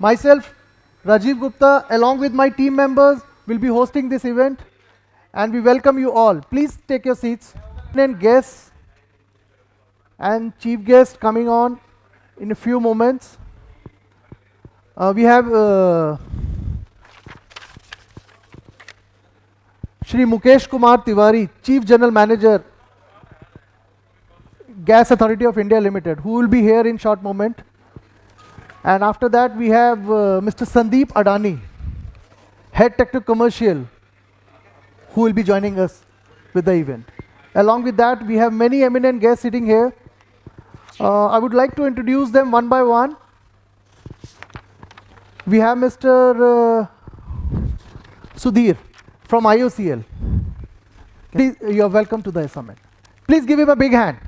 Myself, Rajiv Gupta, along with my team members, will be hosting this event, and we welcome you all. Please take your seats. And guests and chief guest coming on in a few moments. We have Shri Mukesh Kumar Tiwari, Chief General Manager, Gas Authority of India Limited, who will be here in short moment. And after that, we have Mr. Sandeep Adani, Head Technical Commercial, who will be joining us with the event. Along with that, we have many eminent guests sitting here. I would like to introduce them one by one. We have Mr. Sudhir from IOCL. Please, you are welcome to the summit. Please give him a big hand.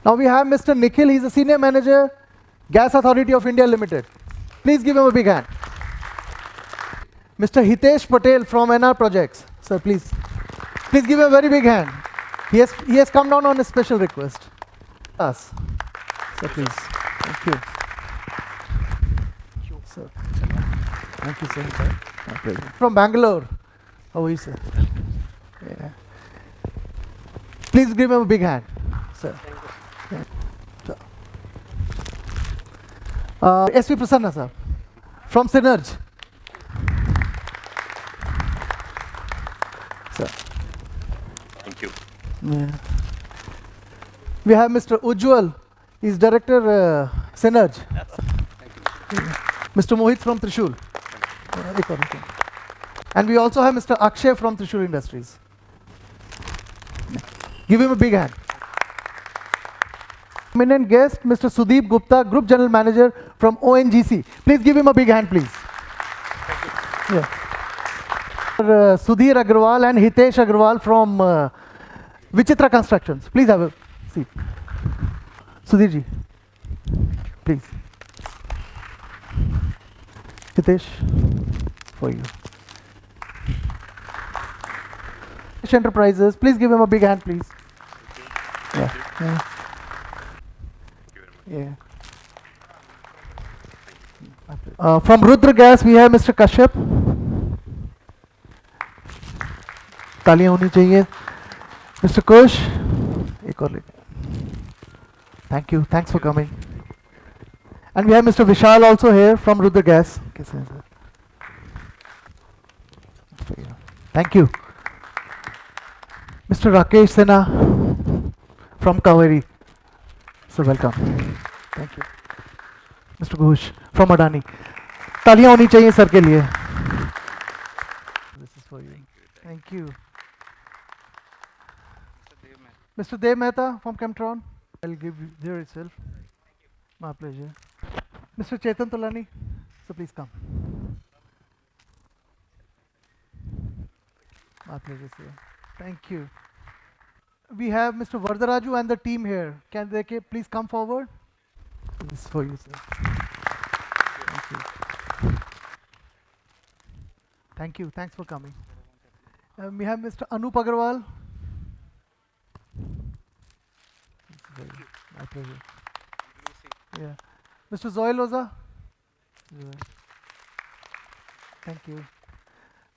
Now we have Mr. Nikhil, he's a Senior Manager, Gas Authority of India Limited. Please give him a big hand. Mr. Hitesh Patel from NR Projects. Sir, please. Please give him a very big hand. He has come down on a special request. Us. Sir, please. Thank you. Sir. Thank you, sir. My pleasure. From Bangalore. How are you, sir? Yeah. Please give him a big hand, sir. Yeah. SV Prasanna, sir, from Synergy. Sir. Thank you. Yeah. We have Mr. Ujjwal, he's Director Synergy. Mr. Mohit from Trishul. And we also have Mr. Akshay from Trishul Industries. Give him a big hand. Eminent guest, Mr. Sudeep Gupta, Group General Manager from ONGC. Please give him a big hand, please. Yeah. Sudhir Agrawal and Hitesh Agrawal from Vichitra Constructions. Please have a seat. Sudhirji, please. Hitesh, for you. Enterprises, please give him a big hand, please. Yeah. Yeah. Yeah. From Rudra Gas, we have Mr. Kashyap. तालियां होनी चाहिए. Mr. Kush. एक और लेते. Thank you. Thanks for coming. And we have Mr. Vishal also here from Rudra Gas. Thank you. Mr. Rakesh Sinha from Kaveri. So welcome. Thank you. Mr. Ghosh from Adani. तालियां होनी चाहिए sir के लिए. This is for you. Thank you. Mr. Dev Mehta from Chemtron. I'll give you there itself. My pleasure. Mr. Chetan Tolani, so please come. My pleasure, sir. Thank you. We have Mr. Vardharaju and the team here. Can they please come forward? This is for you, sir. Thank you. Thank you. Thanks for coming. We have Mr. Anup Agarwal. My pleasure. Yeah. Mr. Zoil Oza. Thank you.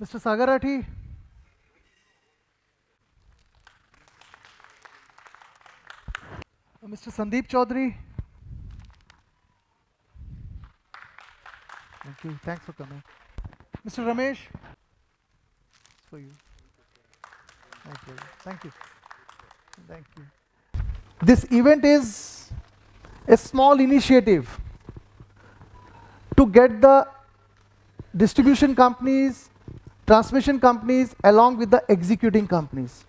Mr. Sagarati. Mr. Sandeep Chaudhary. Thank you. Thanks for coming. Mr. Ramesh. It's for you. Thank you. Thank you. This event is a small initiative to get the distribution companies, transmission companies, along with the executing companies.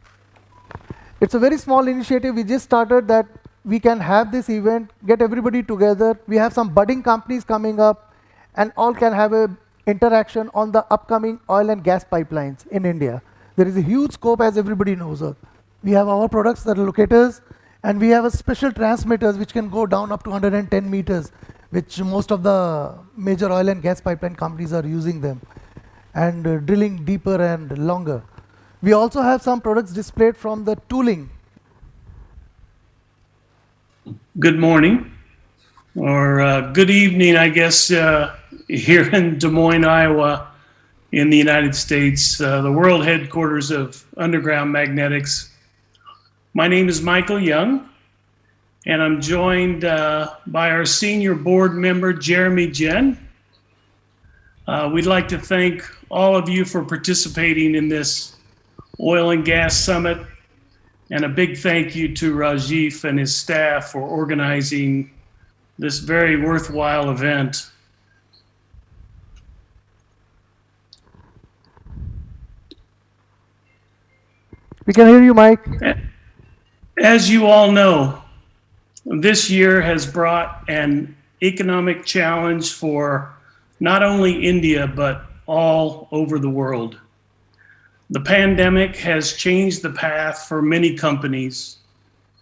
It's a very small initiative. We just started that we can have this event, get everybody together. We have some budding companies coming up, and all can have a interaction on the upcoming oil and gas pipelines in India. There is a huge scope, as everybody knows. We have our products that are locators, and we have a special transmitters which can go down up to 110 meters, which most of the major oil and gas pipeline companies are using them, and drilling deeper and longer. We also have some products displayed from the tooling. Good morning. or good evening, I guess, here in Des Moines, Iowa, in the United States, the world headquarters of Underground Magnetics. My name is Michael Young, and I'm joined by our senior board member, Jeremy Jen. We'd like to thank all of you for participating in this oil and gas summit, and a big thank you to Rajiv and his staff for organizing this very worthwhile event. We can hear you, Mike. As you all know, this year has brought an economic challenge for not only India, but all over the world. The pandemic has changed the path for many companies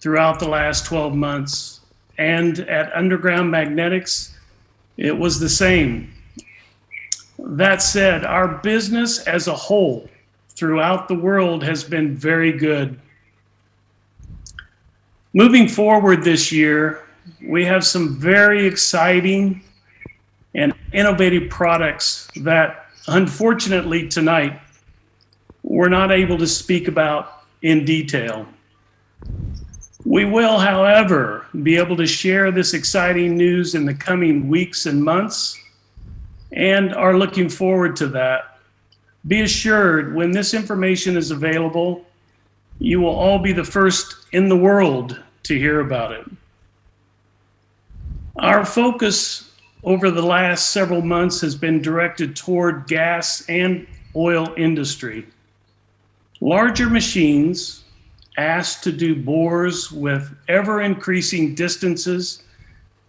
throughout the last 12 months, and at Underground Magnetics, it was the same. That said, our business as a whole throughout the world has been very good. Moving forward this year, we have some very exciting and innovative products that, unfortunately, tonight, we're not able to speak about in detail. We will, however, be able to share this exciting news in the coming weeks and months, and are looking forward to that. Be assured, when this information is available, you will all be the first in the world to hear about it. Our focus over the last several months has been directed toward gas and oil industry. Larger machines asked to do bores with ever-increasing distances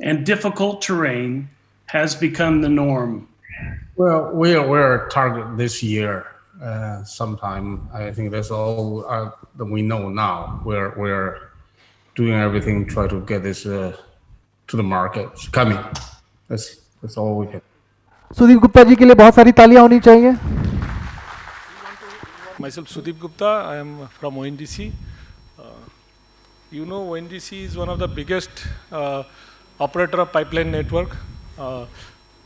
and difficult terrain has become the norm. Well, we're target this year. Sometime I think that's all that we know now. We're doing everything try to get this to the market. It's coming. That's all we can. Sudeep Gupta ji के लिए बहुत सारी तालियां होनी चाहिए. Myself Sudeep Gupta, I am from ONGC. You know, ONGC is one of the biggest operator of pipeline network.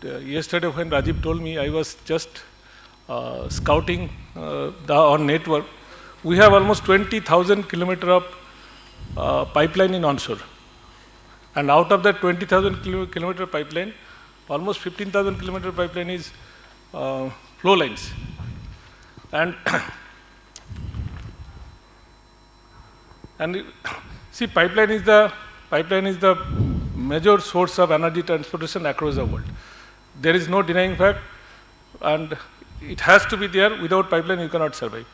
Yesterday when Rajiv told me, I was just scouting our network. We have almost 20,000 kilometer of pipeline in onshore. And out of that 20,000 kilometer pipeline, almost 15,000 kilometer pipeline is flow lines. And see, pipeline is the major source of energy transportation across the world. There is no denying fact, and it has to be there. Without pipeline, you cannot survive.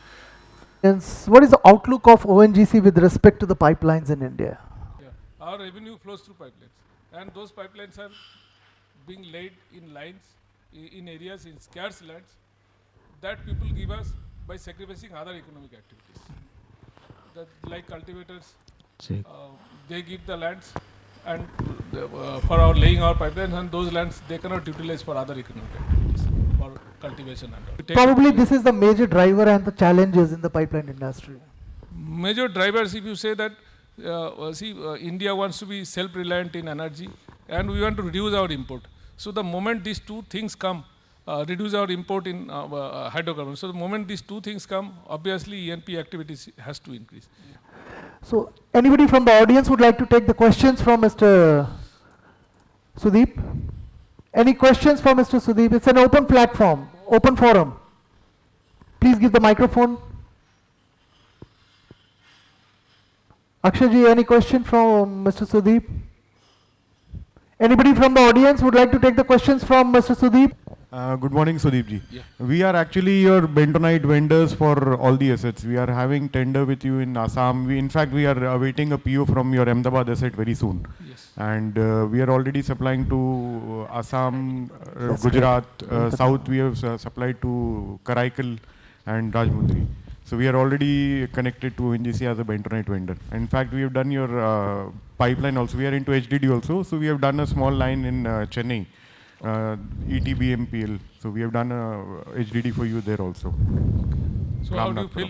What is the outlook of ONGC with respect to the pipelines in India? Yeah. Our revenue flows through pipelines, and those pipelines are being laid in lines, in areas, in scarce lands, that people give us by sacrificing other economic activities. That, like cultivators, they give the lands and for our laying our pipelines, and those lands they cannot utilize for other economic activities, for cultivation and all. Probably this is the major driver and the challenges in the pipeline industry. Major drivers, if you say that, India wants to be self-reliant in energy, and we want to reduce our import. So the moment these two things come, reduce our import in hydrocarbons. So the moment these two things come, obviously E&P activities has to increase. So anybody from the audience would like to take the questions from Mr. Sudeep? Any questions for Mr. Sudeep? It's an open platform, open forum. Please give the microphone. Akshay ji, any question from Mr. Sudeep? Anybody from the audience would like to take the questions from Mr. Sudeep? Good morning, Sudeep ji. Yeah. We are actually your bentonite vendors for all the assets. We are having tender with you in Assam. In fact, we are awaiting a PO from your Ahmedabad asset very soon. Yes. And we are already supplying to Assam, Gujarat, South. We have supplied to Karaikal and Rajmundri. So we are already connected to ONGC as a bentonite vendor. In fact, we have done your pipeline also. We are into HDD also. So we have done a small line in Chennai. ETBMPL. So we have done a HDD for you there also. So how do you feel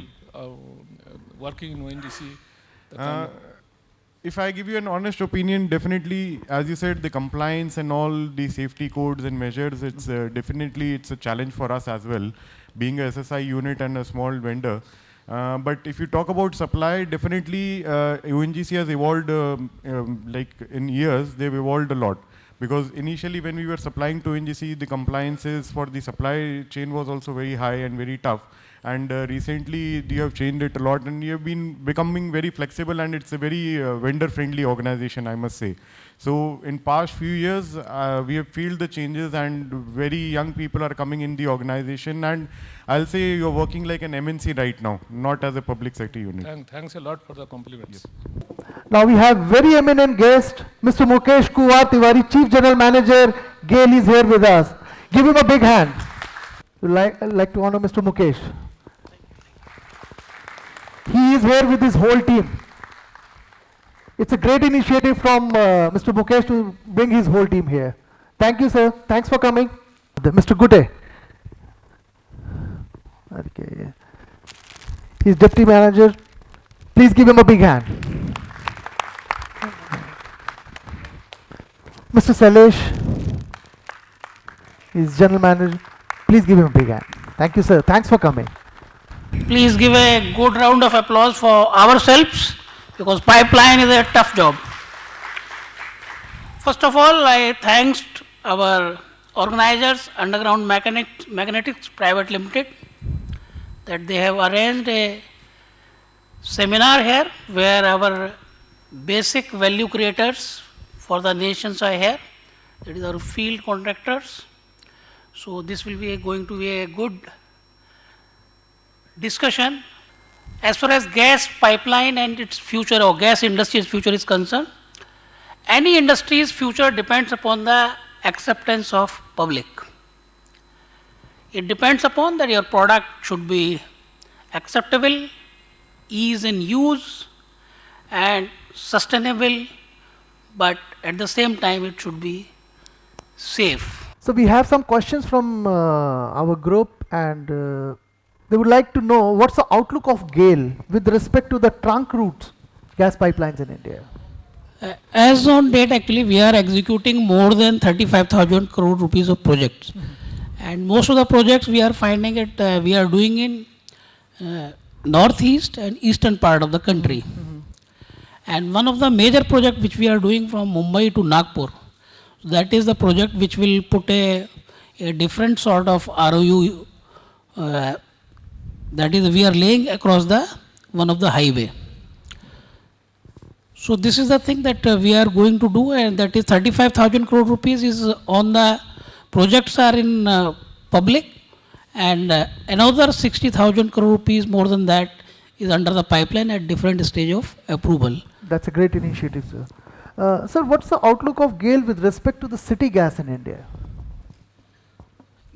working in ONGC? if I give you an honest opinion, definitely, as you said, the compliance and all the safety codes and measures, it's definitely it's a challenge for us as well, being a SSI unit and a small vendor. But if you talk about supply, definitely ONGC has evolved, like in years, they've evolved a lot. Because initially when we were supplying to ONGC, the compliances for the supply chain was also very high and very tough. And recently you have changed it a lot, and you have been becoming very flexible, and it's a very vendor-friendly organization, I must say. So in past few years, we have felt the changes, and very young people are coming in the organization, and I'll say you're working like an MNC right now, not as a public sector unit. Thanks a lot for the compliments. Now we have very eminent guest, Mr. Mukesh Kuwar Tiwari, Chief General Manager, GAIL is here with us. Give him a big hand. I'd like to honor Mr. Mukesh. He is here with his whole team. It's a great initiative from Mr. Mukesh to bring his whole team here. Thank you, sir. Thanks for coming. Mr. Gutte. Okay. He's Deputy Manager. Please give him a big hand. Mr. Salesh. He's General Manager. Please give him a big hand. Thank you, sir. Thanks for coming. Please give a good round of applause for ourselves, because pipeline is a tough job. First of all, I thanked our organizers, Underground Magnetics Private Limited, that they have arranged a seminar here where our basic value creators for the nations are here. That is our field contractors. So this will be going to be a good discussion. As far as gas pipeline and its future, or gas industry's future is concerned, any industry's future depends upon the acceptance of public. It depends upon that your product should be acceptable, ease in use, and sustainable, but at the same time it should be safe. So we have some questions from our group, and they would like to know what's the outlook of GAIL with respect to the trunk routes gas pipelines in India. As on date, actually, we are executing more than 35,000 crore rupees of projects. And most of the projects we are finding it, we are doing in northeast and eastern part of the country. And one of the major projects which we are doing from Mumbai to Nagpur, that is the project which will put a different sort of ROU, that is we are laying across the one of the highway. So this is the thing that we are going to do, and that is 35,000 crore rupees is on the projects are in public, and another 60,000 crore rupees more than that is under the pipeline at different stage of approval. That's a great initiative, sir. Sir, what's the outlook of GAIL with respect to the city gas in India?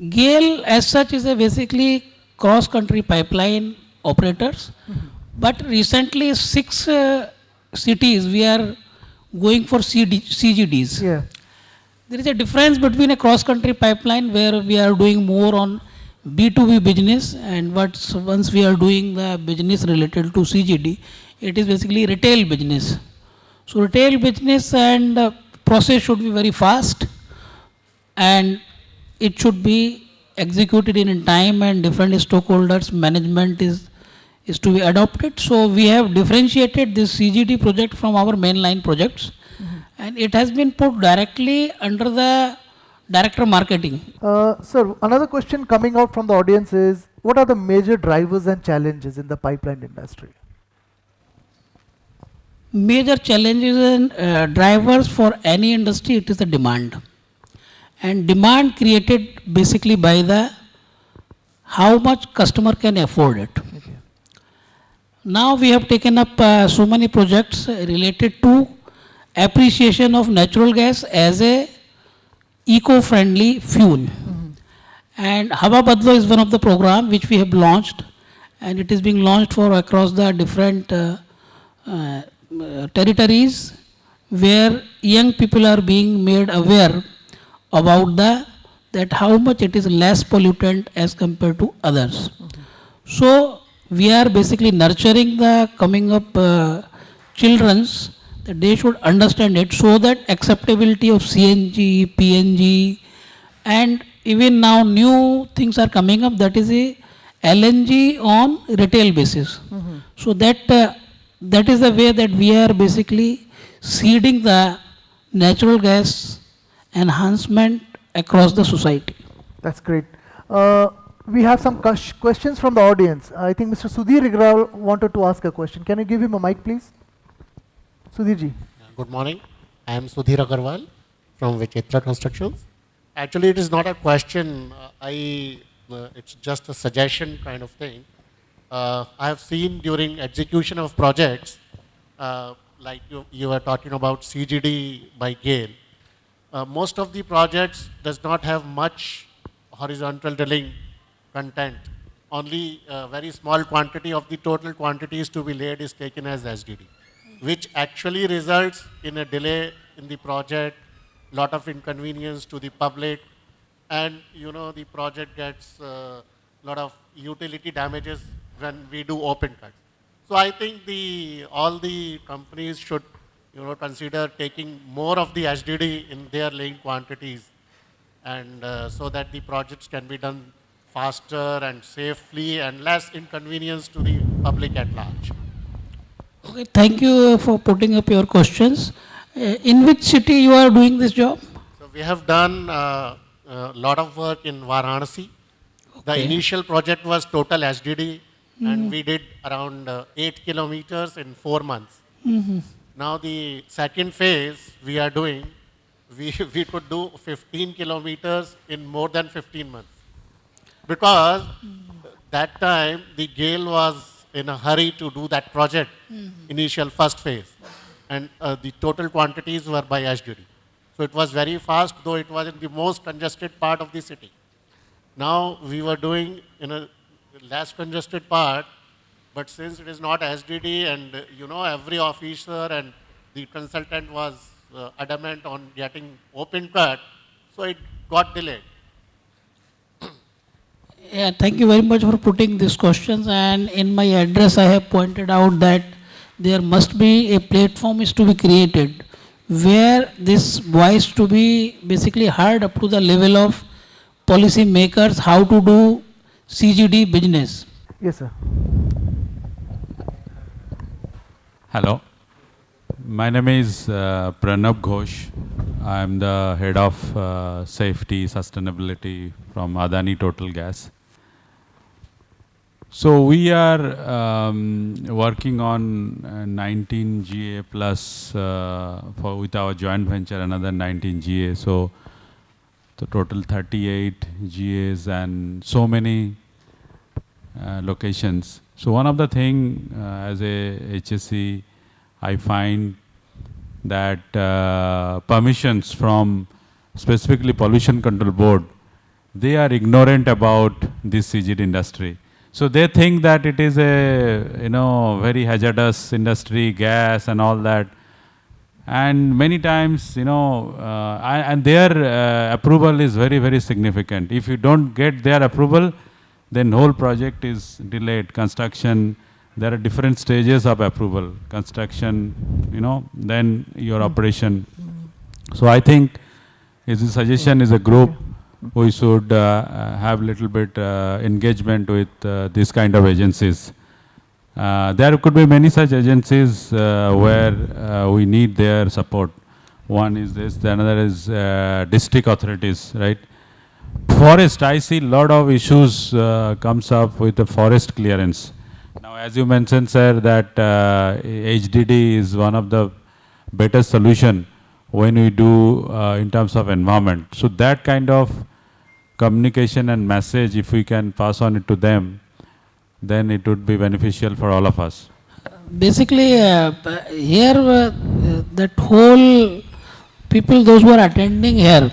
GAIL as such is a basically cross-country pipeline operators, but recently 6 cities we are going for CGDs. Yeah. There is a difference between a cross-country pipeline where we are doing more on B2B business, and once we are doing the business related to CGD, it is basically retail business. So retail business and process should be very fast, and it should be executed in time, and different stakeholders management is to be adopted. So we have differentiated this CGD project from our mainline projects, and it has been put directly under the director marketing. Sir, another question coming out from the audience is, what are the major drivers and challenges in the pipeline industry? Major challenges and drivers for any industry, it is the demand. And demand created basically by the how much customer can afford it. Okay. Now we have taken up so many projects related to appreciation of natural gas as a eco-friendly fuel. And Hawa Badlo is one of the program which we have launched, and it is being launched for across the different territories where young people are being made aware about that how much it is less pollutant as compared to others. So we are basically nurturing the coming up children's, that they should understand it so that acceptability of CNG, PNG, and even now new things are coming up, that is a LNG on retail basis. So that is the way that we are basically seeding the natural gas enhancement across the society. That's great. We have some questions from the audience. I think Mr. Sudhir Igrawal wanted to ask a question. Can you give him a mic, please? Sudhir ji. Good morning. I am Sudhir Agarwal from Vichitra Constructions. Actually, it is not a question. It's just a suggestion kind of thing. I have seen during execution of projects, like you were talking about CGD by GAIL, most of the projects does not have much horizontal drilling content. Only a very small quantity of the total quantities to be laid is taken as SDD, which actually results in a delay in the project, lot of inconvenience to the public, and the project gets a lot of utility damages when we do open cuts. So I think all the companies should consider taking more of the HDD in their laying quantities, and so that the projects can be done faster and safely and less inconvenience to the public at large. Okay, thank you for putting up your questions. In which city you are doing this job? So we have done a lot of work in Varanasi. The initial project was total HDD, and we did around 8 kilometers in 4 months. Now the second phase we are doing, we could do 15 kilometers in more than 15 months. Because that time the GAIL was in a hurry to do that project, initial first phase. And the total quantities were by HDD. So it was very fast, though it was in the most congested part of the city. Now we were doing in a less congested part, but since it is not SDD, and every officer and the consultant was adamant on getting open cut, so it got delayed. Yeah, thank you very much for putting these questions. And in my address, I have pointed out that there must be a platform is to be created where this voice to be basically heard up to the level of policy makers how to do CGD business. Yes, sir. Hello. My name is Pranab Ghosh. I am the head of safety sustainability from Adani Total Gas. So we are working on 19 GA plus with our joint venture another 19 GA. So the total 38 GAs and so many locations. So one of the thing as a HSE, I find that permissions from specifically Pollution Control Board, they are ignorant about this CGD industry. So they think that it is a very hazardous industry, gas and all that. And many times, and their approval is very, very significant. If you don't get their approval, then whole project is delayed. Construction, there are different stages of approval. Construction, then your operation. So I think his suggestion is a group we should have little bit engagement with this kind of agencies. There could be many such agencies where we need their support. One is this, the another is district authorities, right? Forest, I see lot of issues comes up with the forest clearance. Now, as you mentioned, sir, that HDD is one of the better solution when we do in terms of environment. So that kind of communication and message, if we can pass on it to them, then it would be beneficial for all of us. Basically, here that whole people, those who are attending here,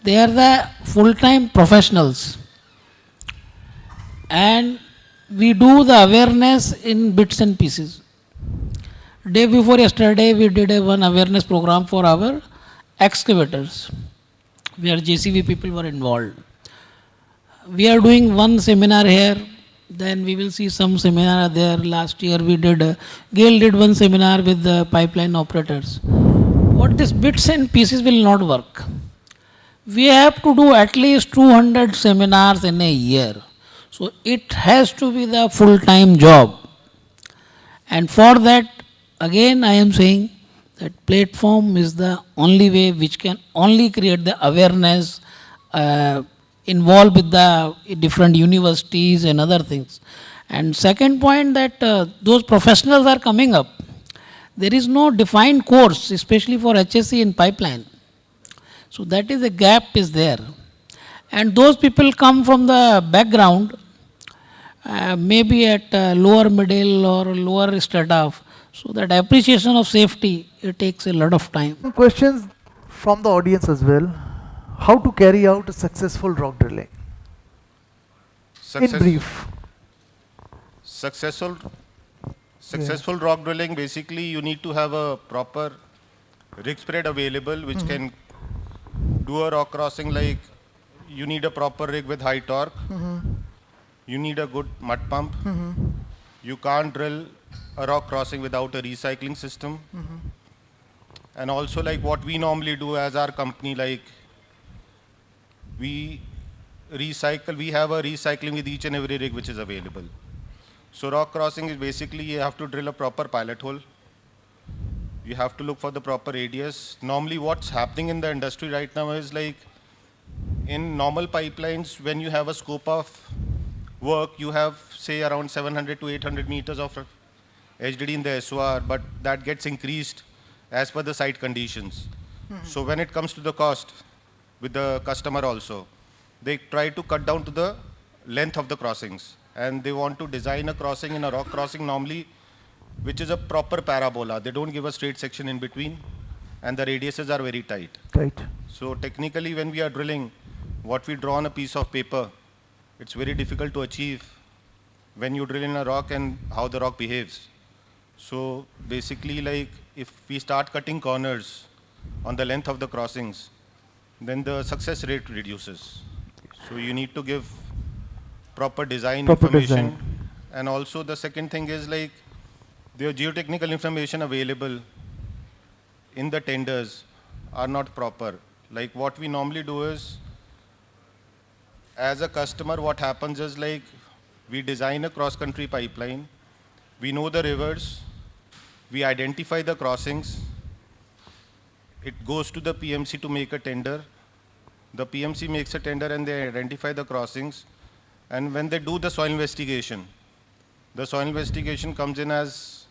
they are the full-time professionals. And we do the awareness in bits and pieces. Day before yesterday, we did one awareness program for our excavators, where JCB people were involved. We are doing one seminar here then we will see some seminar there. Last year we did, GAIL did one seminar with the pipeline operators. What these bits and pieces will not work. We have to do at least 200 seminars in a year. So it has to be the full-time job. And for that, again I am saying that platform is the only way which can only create the awareness, involved with the different universities and other things. And second point, that those professionals are coming up. There is no defined course, especially for HSC in pipeline. So that is a gap is there. And those people come from the background, maybe at lower middle or lower staff. So that appreciation of safety, it takes a lot of time. Some questions from the audience as well. How to carry out a successful rock drilling? In brief. Successful rock drilling, basically you need to have a proper rig spread available which can do a rock crossing. Like you need a proper rig with high torque. You need a good mud pump. You can't drill a rock crossing without a recycling system. And also, like what we normally do as our company, like we recycle, we have a recycling with each and every rig which is available. So rock crossing is basically you have to drill a proper pilot hole. You have to look for the proper radius. Normally what's happening in the industry right now is like in normal pipelines, when you have a scope of work, you have say around 700 to 800 meters of HDD in the SOR, but that gets increased as per the site conditions. So when it comes to the cost with the customer also, they try to cut down to the length of the crossings, and they want to design a crossing in a rock crossing normally which is a proper parabola. They don't give a straight section in between, and the radiuses are very tight. Right. So technically when we are drilling, what we draw on a piece of paper, it's very difficult to achieve when you drill in a rock and how the rock behaves. So basically, like if we start cutting corners on the length of the crossings, then the success rate reduces. So you need to give proper design information. And also the second thing is like the geotechnical information available in the tenders are not proper. Like what we normally do is, as a customer, what happens is like we design a cross-country pipeline, we know the rivers, we identify the crossings, it goes to the PMC to make a tender. The PMC makes a tender and they identify the crossings. And when they do the soil investigation, the soil investigation comes in as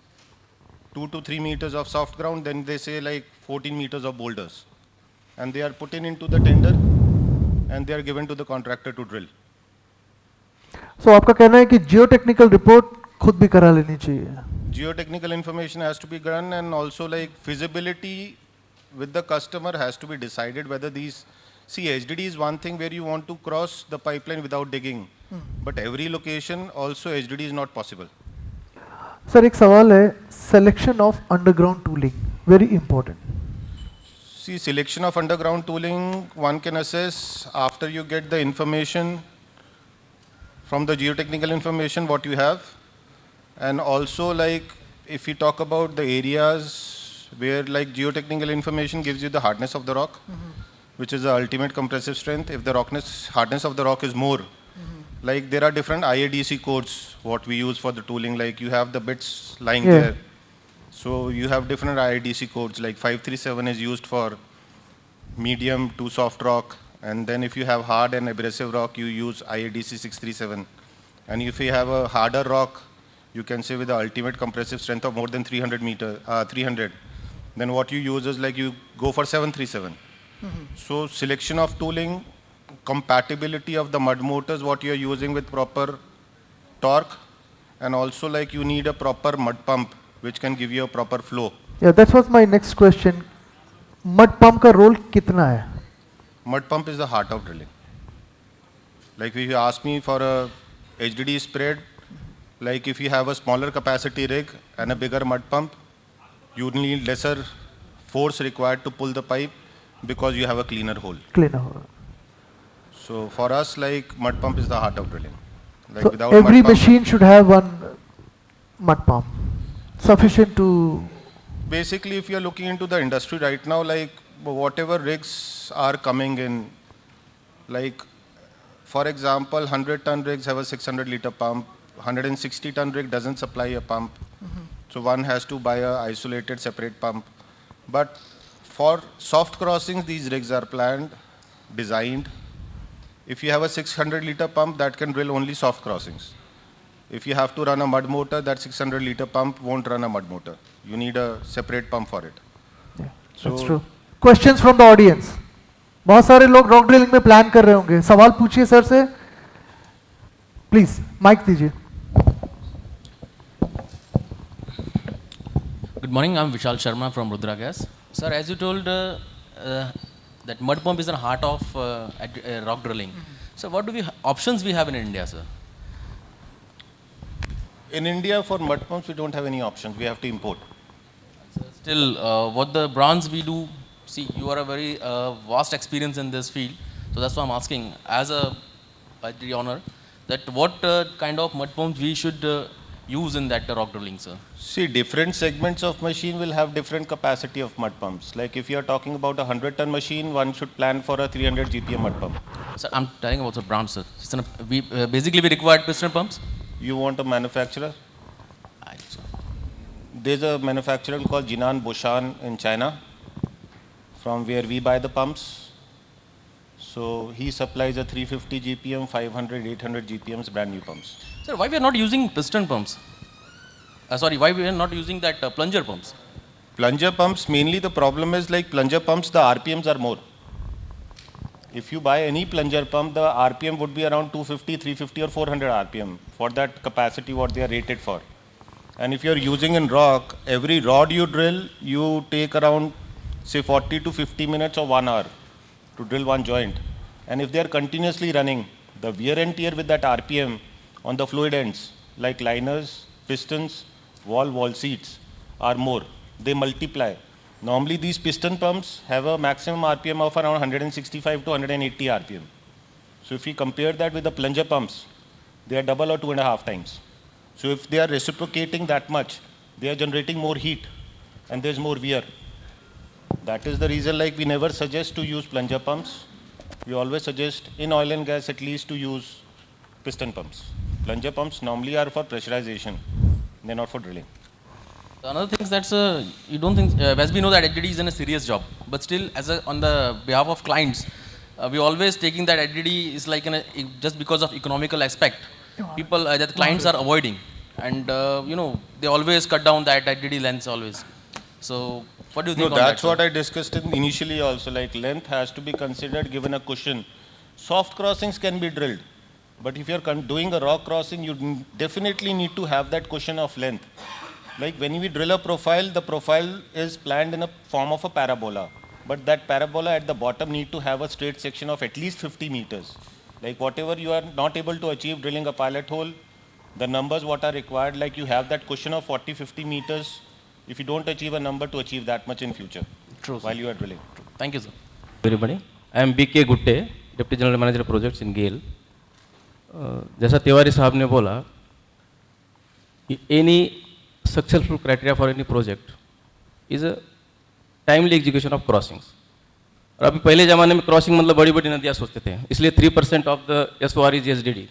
2 to 3 meters of soft ground, then they say like 14 meters of boulders. And they are put into the tender and they are given to the contractor to drill. So आपका कहना है कि geotechnical report खुद भी करा लेनी चाहिए. Geotechnical information has to be done, and also like feasibility with the customer has to be decided whether these, see HDD is one thing where you want to cross the pipeline without digging, but every location also HDD is not possible. Sir, एक सवाल है, selection of underground tooling, very important. See, selection of underground tooling, one can assess after you get the information from the geotechnical information what you have. And also like if you talk about the areas where like geotechnical information gives you the hardness of the rock, which is the ultimate compressive strength. If the hardness of the rock is more, like there are different IADC codes what we use for the tooling, like you have the bits lying there. So you have different IADC codes, like 537 is used for medium to soft rock, and then if you have hard and abrasive rock, you use IADC 637. And if you have a harder rock, you can say with the ultimate compressive strength of more than 300, then what you use is like you go for 737. So selection of tooling, compatibility of the mud motors, what you are using with proper torque, and also like you need a proper mud pump which can give you a proper flow. Yeah, that was my next question. Mud pump का role कितना है? Mud pump is the heart of drilling. Like if you ask me for a HDD spread, like if you have a smaller capacity rig and a bigger mud pump, you need lesser force required to pull the pipe because you have a cleaner hole. Cleaner hole. So for us, like mud pump is the heart of drilling. Like So without every mud pump, machine should have one mud pump, sufficient to. basically, if you're looking into the industry right now, like whatever rigs are coming in, like for example, 100-ton rigs have a 600-liter pump, 160-ton rig doesn't supply a pump, so one has to buy a isolated separate pump. But for soft crossings, these rigs are planned, designed. If you have a 600-liter pump, that can drill only soft crossings. If you have to run a mud motor, that 600-liter pump won't run a mud motor. You need a separate pump for it. Yeah, So- that's true. Questions from the audience. बहुत सारे लोग rock drilling में plan कर रहे होंगे, सवाल पूछिए sir से, प्लीज माइक दीजिए. Good morning, I'm Vishal Sharma from Rudra Gas. Sir, as you told that mud pump is the heart of rock drilling. So what options we have in India, sir? In India, for mud pumps, we don't have any options. We have to import. Still, what the bronze we do, see, you are a very vast experience in this field. So that's why I'm asking, as a ITD owner, that what kind of mud pumps we should use in that rock drilling, sir? See, different segments of machine will have different capacity of mud pumps. Like if you are talking about a 100-ton machine, one should plan for a 300 GPM mud pump. Sir, I'm telling about the bronze, sir. Basically, we require piston pumps. You want a manufacturer? Right, sir. There's a manufacturer called Jinan Bushan in China, from where we buy the pumps. So he supplies a 350 GPM, 500, 800 GPMs brand new pumps. Sir, why we are not using piston pumps? Sorry, why we are not using that plunger pumps? Plunger pumps, mainly the problem is like plunger pumps, the RPMs are more. If you buy any plunger pump, the RPM would be around 250, 350 or 400 RPM for that capacity what they are rated for. And if you're using in rock, every rod you drill, you take around say 40 to 50 minutes or 1 hour to drill one joint. And if they are continuously running, the wear and tear with that RPM on the fluid ends, like liners, pistons, wall seats are more. They multiply. Normally these piston pumps have a maximum RPM of around 165 to 180 RPM. So if we compare that with the plunger pumps, they are double or 2.5 times. So if they are reciprocating that much, they are generating more heat and there's more wear. That is the reason like we never suggest to use plunger pumps. We always suggest in oil and gas at least to use piston pumps. Plunger pumps normally are for pressurization. They're not for drilling. Another thing is that you don't think, as we know that HDD is in a serious job, but still on the behalf of clients, we always taking that HDD is like just because of economical aspect. People that clients are avoiding, and they always cut down that HDD length always. So what do you think on that? That's what I discussed initially also, like length has to be considered given a cushion. Soft crossings can be drilled, but if you're doing a rock crossing, you definitely need to have that cushion of length. Like when we drill a profile, the profile is planned in a form of a parabola, but that parabola at the bottom need to have a straight section of at least 50 meters. Like whatever you are not able to achieve drilling a pilot hole, the numbers what are required, like you have that cushion of 40-50 meters, if you don't achieve a number to achieve that much in future. True, while you are drilling. Thank you, sir. Everybody, I am B.K. Gutte, Deputy General Manager Projects in GAIL. जैसा तिवारी साहब ने बोला, any successful criteria for any project is a timely execution of crossings. और अभी पहले ज़माने में crossing मतलब बड़ी बड़ी नदियाँ सोचते थे, इसलिए 3% of the SOR is SDD.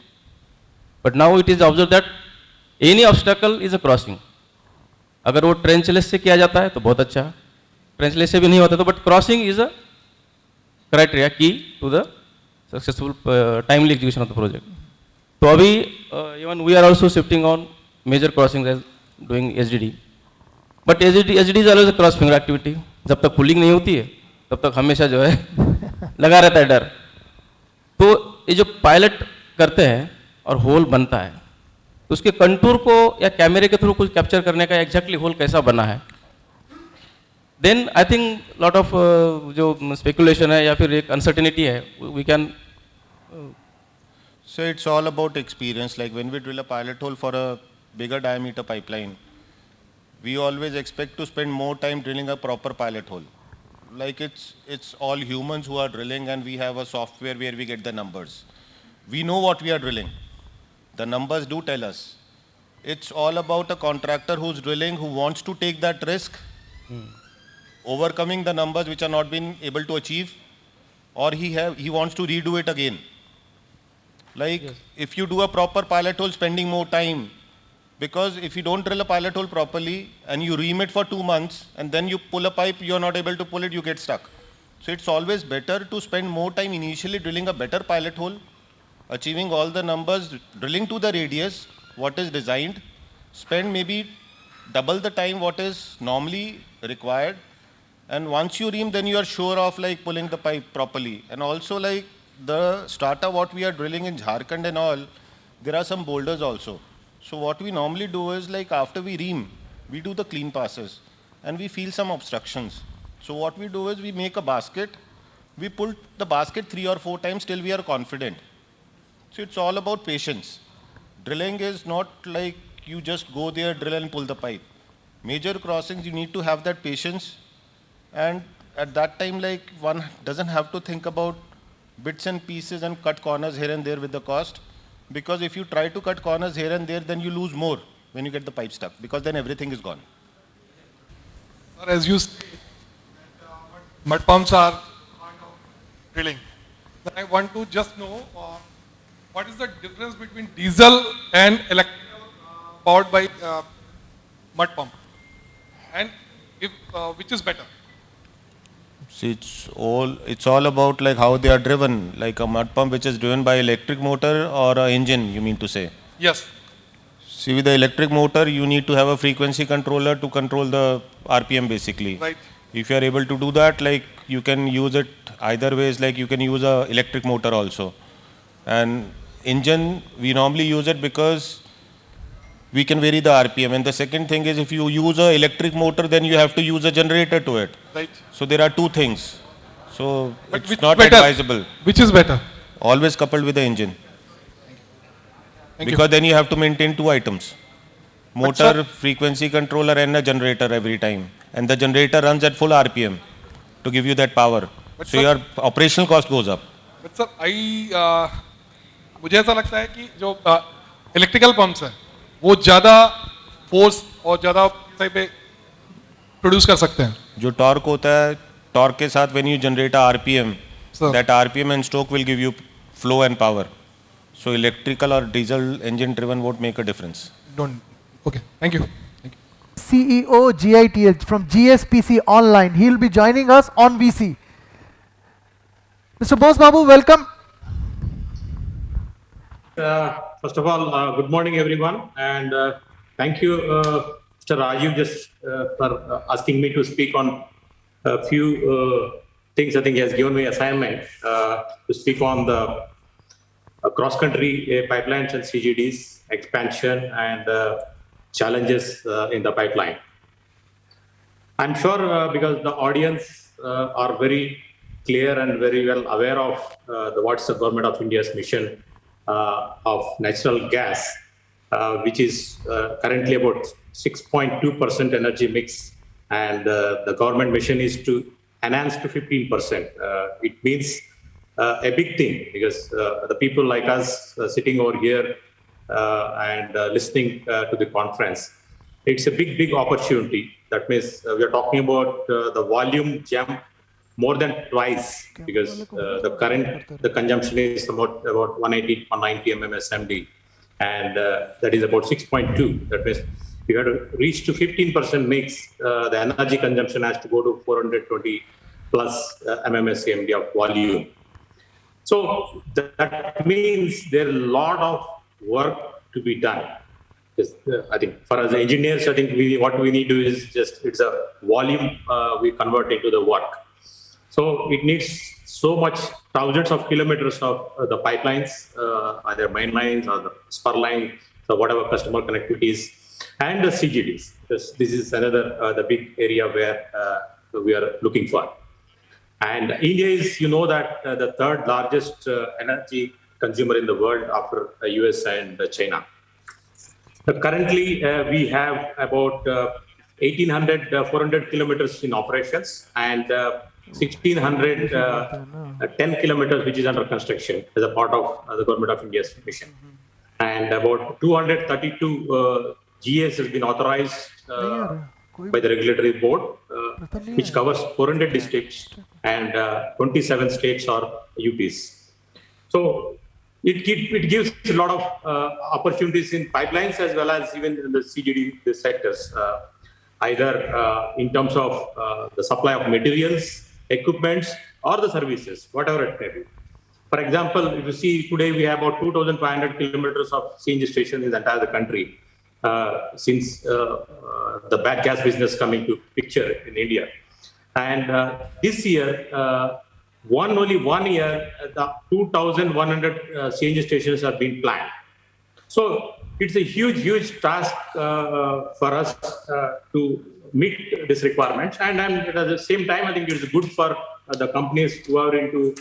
But now it is observed that any obstacle is a crossing. अगर वो ट्रेंचलेस से किया जाता है तो बहुत अच्छा, ट्रेंचलेस से भी नहीं होता तो but crossing is a criteria key to the successful timely execution of the project. तो अभी even we are also shifting on major crossing as doing HDD, but HDD is always a cross finger activity. जब तक pulling नहीं होती है तब तक हमेशा जो है लगा रहता है डर. तो ये जो पायलट करते हैं और होल बनता है तो उसके कंटूर को या कैमरे के थ्रू कुछ कैप्चर करने का एग्जैक्टली होल कैसा बना है, then I think lot of जो स्पेकुलेशन है या फिर एक अनसर्टेनिटी है we can. So it's all about experience. Like when we drill a pilot hole for a bigger diameter pipeline, we always expect to spend more time drilling a proper pilot hole. Like it's all humans who are drilling and we have a software where we get the numbers. We know what we are drilling. The numbers do tell us. It's all about a contractor who's drilling, who wants to take that risk, overcoming the numbers which are not being able to achieve, or he wants to redo it again. Like if you do a proper pilot hole, spending more time, because if you don't drill a pilot hole properly and you ream it for 2 months and then you pull a pipe, you're not able to pull it, you get stuck. So it's always better to spend more time initially drilling a better pilot hole, achieving all the numbers, drilling to the radius, what is designed, spend maybe double the time what is normally required, and once you ream, then you are sure of like pulling the pipe properly. And also like the strata what we are drilling in Jharkhand and all, there are some boulders also. So what we normally do is like after we ream, we do the clean passes and we feel some obstructions. So what we do is we make a basket, we pull the basket 3 or 4 times till we are confident. So it's all about patience. Drilling is not like you just go there, drill and pull the pipe. Major crossings, you need to have that patience. And at that time, like one doesn't have to think about bits and pieces and cut corners here and there with the cost. Because if you try to cut corners here and there, then you lose more when you get the pipe stuck, because then everything is gone. Sir, as you say, mud pumps are part of drilling. Then I want to just know what is the difference between diesel and electrical powered by mud pump, and if which is better? See, it's all about like how they are driven, like a mud pump which is driven by electric motor or an engine, you mean to say? Yes. See, with the electric motor, you need to have a frequency controller to control the RPM basically. Right. If you are able to do that, like you can use it either ways, like you can use a electric motor also. And engine, we normally use it because we can vary the RPM. And the second thing is if you use a electric motor, then you have to use a generator to it. Right. So there are two things. So But it's which not better? advisable. Which is better? Always coupled with the engine. Thank you. Because then you have to maintain 2 items. But Motor, sir- frequency controller and a generator every time. And the generator runs at full RPM to give you that power. But So sir- your operational cost goes up. But sir, मुझे ऐसा लगता है कि जो electrical pumps हैं वो ज़्यादा force और ज़्यादा सही पे प्रोड्यूस कर सकते हैं. जो टॉर्क होता है, टॉर्क के साथ when you generate a RPM, Sir. that RPM and stroke will give you flow and power. So electrical or diesel engine driven won't make a difference. Don't. Okay. Thank you. CEO GITL from GSPC Online. He'll be joining us on VC. Mr. Bose Babu, welcome. First of all, good morning, everyone, and thank you, Mr. Rajiv, just for asking me to speak on a few things. I think he has given me assignment to speak on the cross-country pipelines and CGDs expansion and challenges in the pipeline. I'm sure because the audience are very clear and very well aware of what's the Government of India's mission of natural gas, which is currently about 6.2% energy mix, and the government mission is to enhance to 15%. It means a big thing because the people like us sitting over here and listening to the conference, it's a big opportunity. That means we are talking about the volume jump more than twice, because the consumption is about 180, 190 MMSMD, and that is about 6.2. That means you have to reach to 15% mix. The energy consumption has to go to 420 plus MMSCMD of volume. So that means there is a lot of work to be done. I think for us engineers, I think what we need to do is just, it's a volume we convert into the work. So it needs so much, thousands of kilometers of the pipelines, either main lines or the spur line, so whatever customer connectivities, and the CGDs. This is another the big area where we are looking for. And India is, you know, that the third largest energy consumer in the world after US and China. Currently, we have about 400 kilometers in operations and 1,610 kilometers which is under construction as a part of the Government of India's mission. and about 232 GAs has been authorized by the regulatory board, which covers 400 districts and 27 states or UTs. So it gives a lot of opportunities in pipelines as well as even in the CGD sectors, either in terms of the supply of materials, equipments, or the services, whatever it may be. For example, if you see today we have about 2,500 kilometers of CNG stations in the entire country since the gas business coming to picture in India. And this year, only 1 year, the 2,100 CNG stations are being planned. So it's a huge task for us to meet these requirements. And at the same time, I think it's good for the companies who are into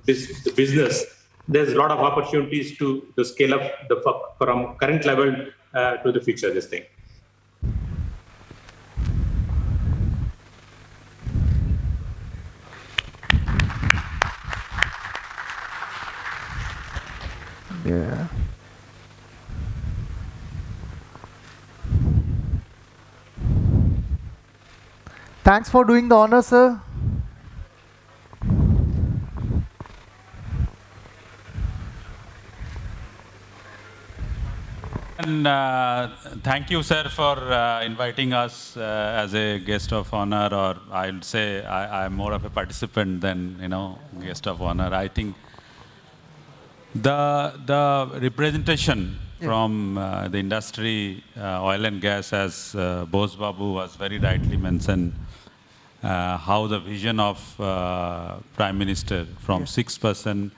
this business. There's a lot of opportunities to scale up from current level to the future, this thing. Yeah. Thanks for doing the honor, sir. And thank you, sir, for inviting us as a guest of honor, or I'll say I'm more of a participant than, guest of honor. I think the representation from the industry, oil and gas, as Bose Babu was very rightly mentioned, how the vision of Prime Minister from 6%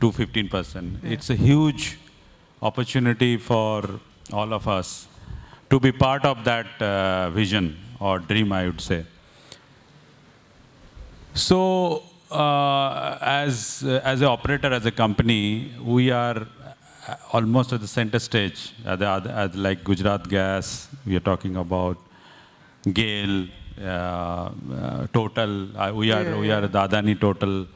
to 15%. It's a huge opportunity for all of us to be part of that vision or dream, I would say. So, as an operator, as a company, we are almost at the center stage, like Gujarat Gas, we are talking about GAIL, Total, we are the Adani Total.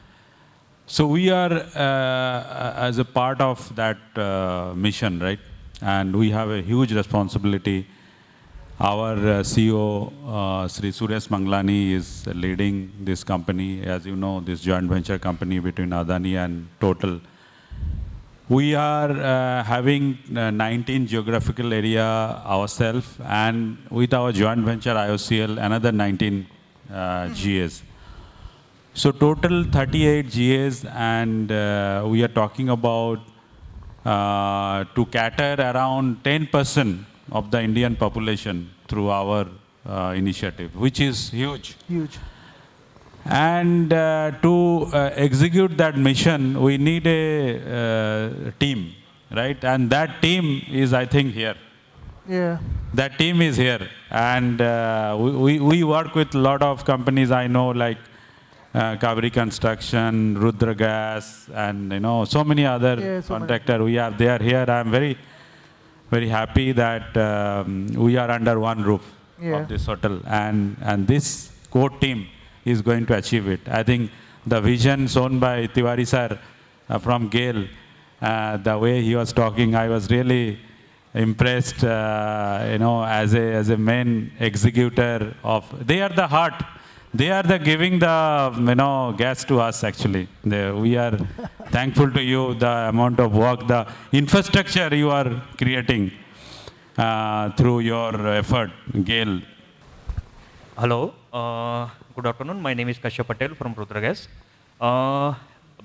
So we are as a part of that mission, right? And we have a huge responsibility. Our CEO, Sri Suresh Manglani, is leading this company, as you know, this joint venture company between Adani and Total. We are having 19 geographical area ourselves, and with our joint venture IOCL, another 19 GAs. So total 38 GAs, and we are talking about to cater around 10% of the Indian population through our initiative, which is huge. Huge. And to execute that mission, we need a team, right? And that team is, I think, here. Yeah. That team is here. And we work with a lot of companies I know, like Kaveri Construction, Rudra Gas, and so many other contractors. They are here. I am very, very happy that we are under one roof of this hotel, and this core team is going to achieve it. I think the vision shown by Tiwari sir from GAIL, the way he was talking, I was really impressed. As a main executor of, they are the heart. They are the giving the gas to us actually. We are thankful to you, the amount of work, the infrastructure you are creating through your effort, GAIL. Hello, good afternoon. My name is Kashyap Patel from Rudra Gas.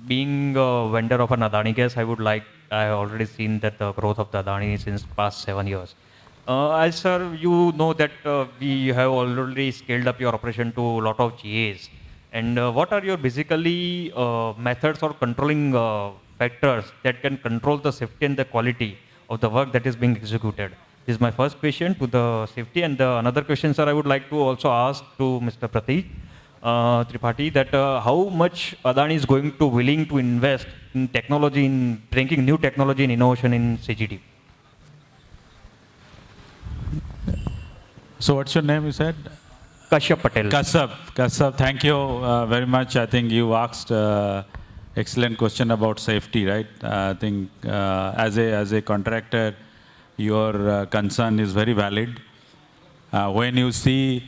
Being a vendor of an Adani Gas, I have already seen that the growth of the Adani since past 7 years. As sir, you know that we have already scaled up your operation to a lot of GAs. And what are your basically methods or controlling factors that can control the safety and the quality of the work that is being executed? This is my first question to the safety. And another question, sir, I would like to also ask to Mr. Prateek Tripathi that how much Adani is going to willing to invest in technology, in bringing new technology and innovation in CGD? So what's your name, you said? Kashyap Patel. Kashyap, thank you very much. I think you asked excellent question about safety, right? I think as a contractor, your concern is very valid. When you see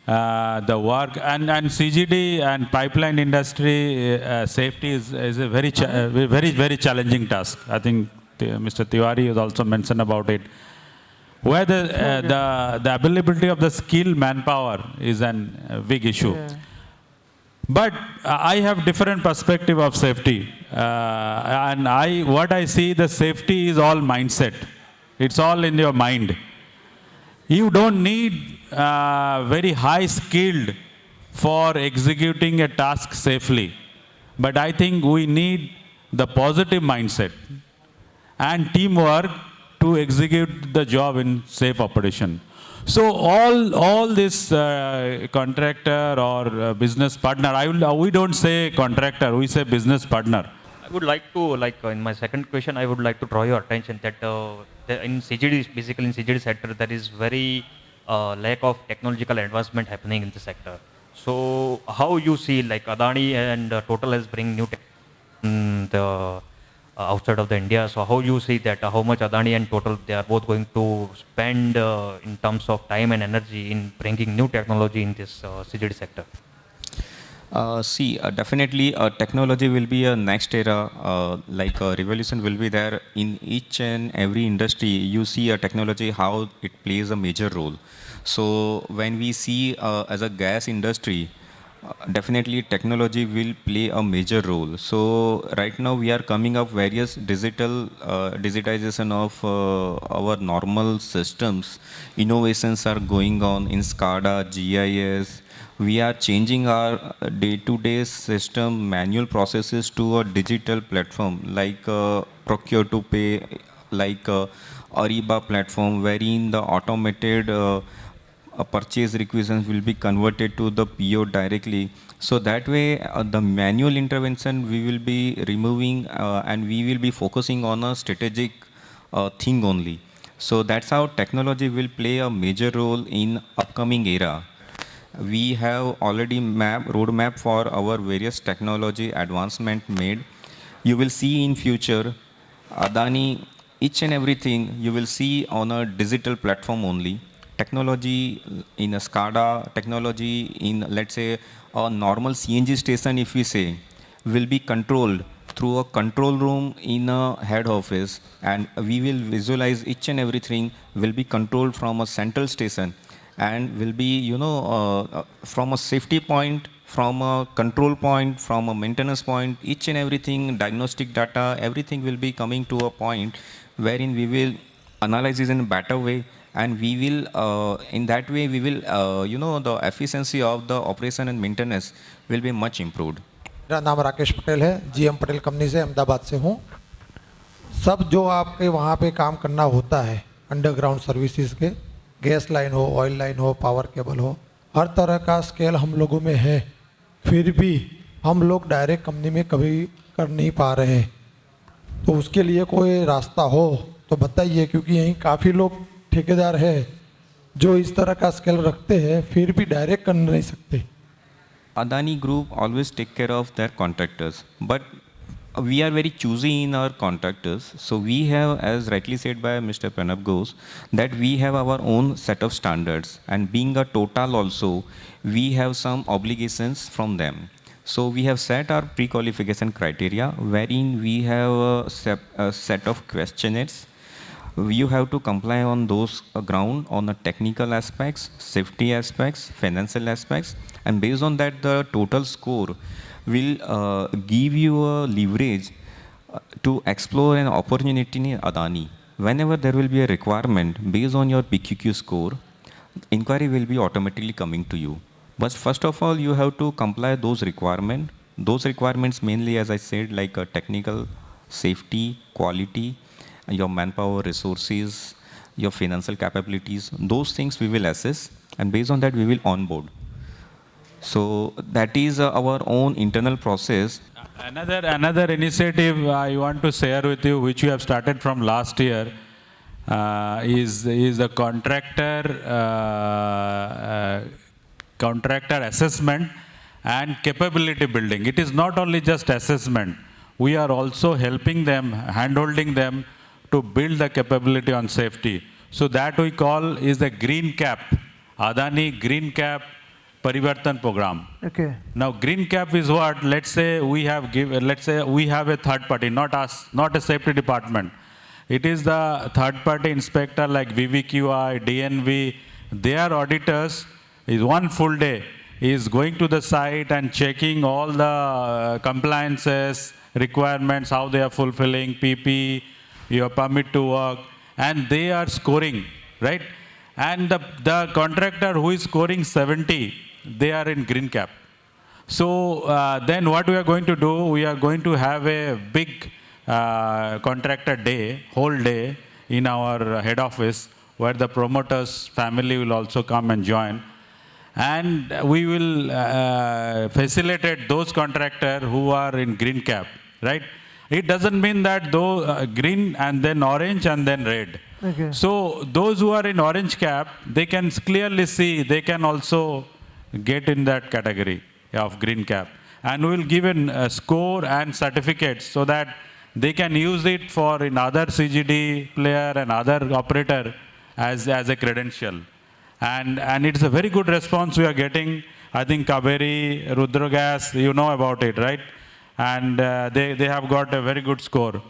the work and CGD and pipeline industry, safety is a very challenging task. I think Mr. Tiwari has also mentioned about it. Where the availability of the skilled manpower is a big issue. Yeah. But I have different perspective of safety, and what I see, the safety is all mindset. It's all in your mind. You don't need very high skilled for executing a task safely. But I think we need the positive mindset and teamwork to execute the job in safe operation. So all this contractor or business partner, we don't say contractor, we say business partner. I would like to, in my second question, I would like to draw your attention that in CGD, basically in CGD sector, there is very lack of technological advancement happening in the sector. So how you see Adani and Total has bring new tech outside of the India. So how you see that, how much Adani and Total, they are both going to spend in terms of time and energy in bringing new technology in this CGD sector? Definitely technology will be a next era, a revolution will be there in each and every industry. You see a technology, how it plays a major role. So when we see as a gas industry, definitely technology will play a major role. So right now we are coming up various digitization of our normal systems. Innovations are going on in SCADA, GIS. We are changing our day-to-day system manual processes to a digital platform like Procure to Pay, like Ariba platform, wherein the automated purchase requisitions will be converted to the PO directly. So that way the manual intervention we will be removing and we will be focusing on a strategic thing only. So that's how technology will play a major role in upcoming era. We have already roadmap for our various technology advancement made. You will see in future Adani, each and everything you will see on a digital platform only. Technology in a SCADA, technology in, let's say, a normal CNG station, if we say, will be controlled through a control room in a head office, and we will visualize each and everything will be controlled from a central station and will be, from a safety point, from a control point, from a maintenance point, each and everything, diagnostic data, everything will be coming to a point wherein we will analyze it in a better way. And we will, in that way, we will, the efficiency of the operation and maintenance will be much improved. मेरा नाम राकेश पटेल है, GM Patel company से अहमदाबाद से हूँ। सब जो आपके वहाँ पे काम करना होता है अंडरग्राउंड सर्विसेज के, गैस लाइन हो, ऑयल लाइन हो, पावर केबल हो, हर तरह का स्केल हम लोगों में है। फिर भी हम लोग डायरेक्ट कंपनी में कभी कर नहीं पा रहे। तो उसके लिए कोई रास्ता हो तो बताइए, क्योंकि यहीं काफ़ी लोग ठेकेदार है जो इस तरह का स्केल रखते हैं फिर भी डायरेक्ट कर नहीं सकते। Adani Group always take care of their contractors, but we are very choosy in our contractors. So we have, as rightly said by Mr. Pranab Ghosh, that we have our own set of standards, and being a Total also, we have some obligations from them. So we have set our pre-qualification criteria, wherein we have a set of questionnaires. You have to comply on those ground on the technical aspects, safety aspects, financial aspects, and based on that the total score will give you a leverage to explore an opportunity in Adani. Whenever there will be a requirement based on your PQQ score, inquiry will be automatically coming to you. But first of all, you have to comply those requirements. Those requirements mainly, as I said, like technical, safety, quality, your manpower resources, your financial capabilities, those things we will assess, and based on that we will onboard. So that is our own internal process. Another initiative I want to share with you, which we have started from last year, is the contractor assessment and capability building. It is not only just assessment. we are also helping them, hand-holding them to build the capability on safety. So that we call is the Green Cap, Adani Green Cap Parivartan program. Okay. Now, Green Cap is what? Let's say we have a third party, not us, not a safety department. It is the third party inspector like VVQI, DNV, their auditors is one full day is going to the site and checking all the compliances, requirements, how they are fulfilling, PP, your permit to work, and they are scoring, right? And the contractor who is scoring 70, they are in Green Cap. So then what we are going to do, we are going to have a big contractor day, whole day in our head office where the promoter's family will also come and join. And we will facilitate those contractors who are in Green Cap, right? It doesn't mean that though green and then orange and then red. Okay. So those who are in orange cap, they can clearly see they can also get in that category of green cap. And we will give a score and certificates so that they can use it for in other CGD player and other operator as a credential. And it's a very good response we are getting. I think Kaveri, Rudragas, you know about it, right? And they have got a very good score.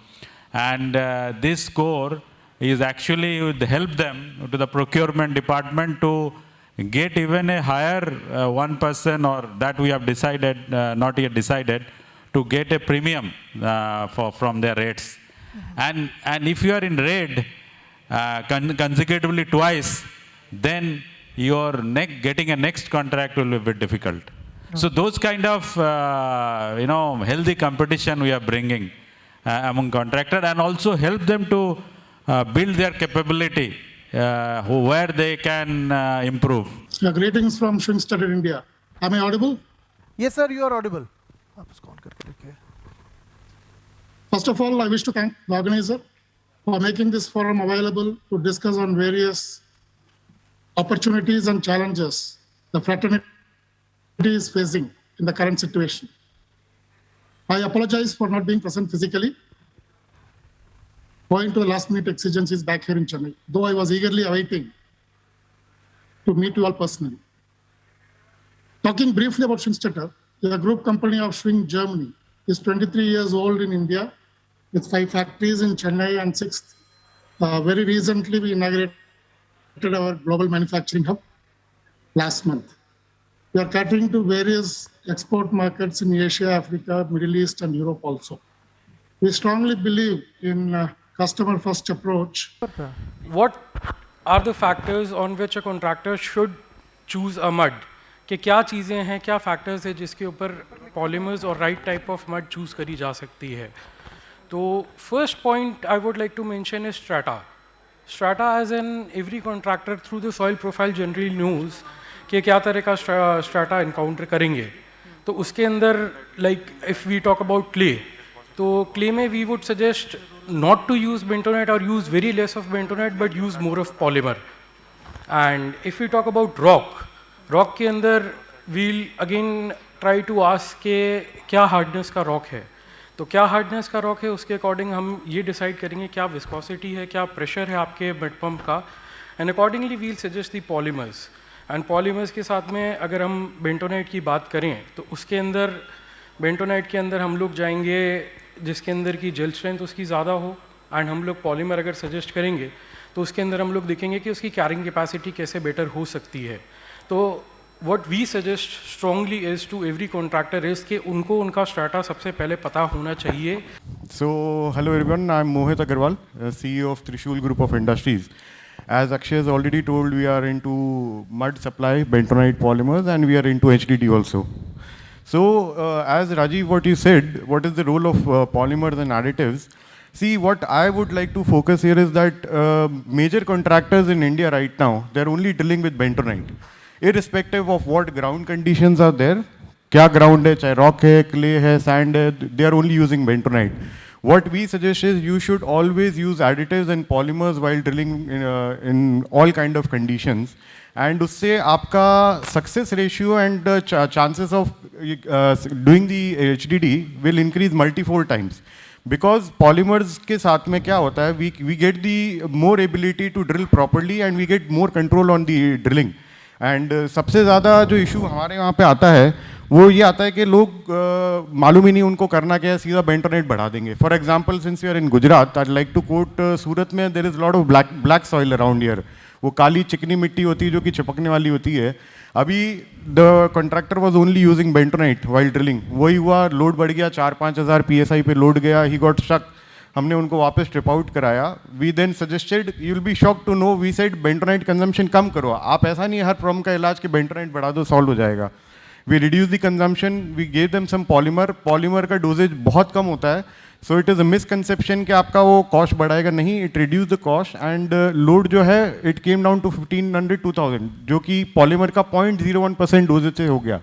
And this score is actually would help them to the procurement department to get even a higher 1% or that we have decided, not yet decided, to get a premium from their rates. And if you are in red consecutively twice, then your getting a next contract will be a bit difficult. So those kind of healthy competition we are bringing among contractors and also help them to build their capability where they can improve. Greetings from Schwingstadt, India. Am I audible? Yes, sir, you are audible. First of all, I wish to thank the organizer for making this forum available to discuss on various opportunities and challenges the fraternity is facing in the current situation. I apologize for not being present physically, owing to the last minute exigencies back here in Chennai, though I was eagerly awaiting to meet you all personally. Talking briefly about Schwingstadt, the group company of Schwing Germany is 23 years old in India with 5 factories in Chennai and 6th. Very recently, we inaugurated our global manufacturing hub last month. We are catering to various export markets in Asia, Africa, Middle East, and Europe also. We strongly believe in customer-first approach. What are the factors on which a contractor should choose a mud? कि क्या चीज़ें हैं, क्या factors हैं जिसके ऊपर polymers और right type of mud choose करी जा सकती है? तो first point I would like to mention is strata. Strata, as in every contractor through the soil profile generally knows कि क्या तरह का strata encounter करेंगे. तो उसके अंदर like if we talk about clay, तो clay में we would suggest not to use bentonite or use very less of bentonite but use more of polymer. And if we talk about rock के अंदर we'll again try to ask के क्या hardness का rock है. तो क्या hardness का rock है उसके अकॉर्डिंग हम ये डिसाइड करेंगे क्या विस्कोसिटी है, क्या प्रेशर है आपके बेड पंप का, and accordingly we'll suggest the polymers. And polymers के साथ में अगर हम बेंटोनाइट की बात करें तो उसके अंदर बेंटोनाइट के अंदर हम लोग जाएंगे जिसके अंदर की जेल स्ट्रेंथ उसकी ज़्यादा हो. एंड हम लोग पॉलीमर अगर सजेस्ट करेंगे तो उसके अंदर हम लोग देखेंगे कि उसकी कैरिंग कैपेसिटी कैसे बेटर हो सकती है. तो what we suggest strongly is to every contractor is कि उनको उनका strata सबसे पहले पता होना चाहिए. So hello everyone, I am Mohit Agarwal, CEO of Trishul Group of Industries. As Akshay has already told, we are into mud supply, bentonite polymers, and we are into HDD also. So as Rajiv, what you said, what is the role of polymers and additives? See, what I would like to focus here is that major contractors in India right now, they are only dealing with bentonite. Irrespective of what ground conditions are there, क्या ground है, चाहे rock है, clay है, sand है, they are only using bentonite. What we suggest is you should always use additives and polymers while drilling in all kind of conditions. And उससे आपका success ratio and chances of doing the HDD will increase multi-fold times. Because polymers के साथ में क्या होता है, we get the more ability to drill properly and we get more control on the drilling. And सबसे ज़्यादा जो issue हमारे यहाँ पे आता है वो ये आता है कि लोग मालूम ही नहीं उनको करना क्या है, सीधा बेंटोनेट बढ़ा देंगे. For example since we are in Gujarat, I like to quote Surat में there is lot of black soil around here. वो काली चिकनी मिट्टी होती है जो कि चिपकने वाली होती है. अभी the contractor was only using bentonite while drilling. वही हुआ, लोड बढ़ गया, 4-5 हज़ार PSI पे लोड गया, ही गॉट स्टक. हमने उनको वापस ट्रिप आउट कराया. We then suggested, you will be shock to know, we said bentonite consumption कम करो. आप ऐसा नहीं हर प्रॉब्लम का इलाज कि बेंटोनेट बढ़ा दो सॉल्व हो जाएगा. We reduce the consumption, we gave them some polymer. Polymer का dosage बहुत कम होता है. So it is a misconception कि आपका वो cost बढ़ाएगा नहीं. It reduced the cost and load जो है it came down to 1500-2000 जो कि polymer का 0.01% dosage से हो गया.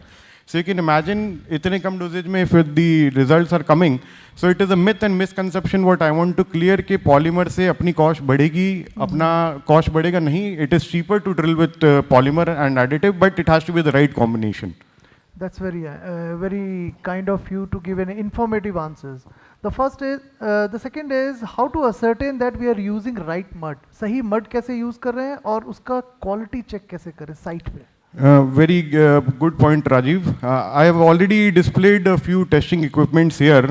So you can imagine इतने कम dosage में if the results are coming. So it is a myth and misconception what I want to clear कि polymer से अपनी cost बढ़ेगी, अपना cost बढ़ेगा नहीं. It is cheaper to drill with polymer and additive, but it has to be the right combination. That's very kind of you to give an informative answers. The second is how to ascertain that we are using right mud. सही mud कैसे use कर रहे हैं और उसका quality check कैसे करें site पे? Very good point, Rajiv. I have already displayed a few testing equipments here.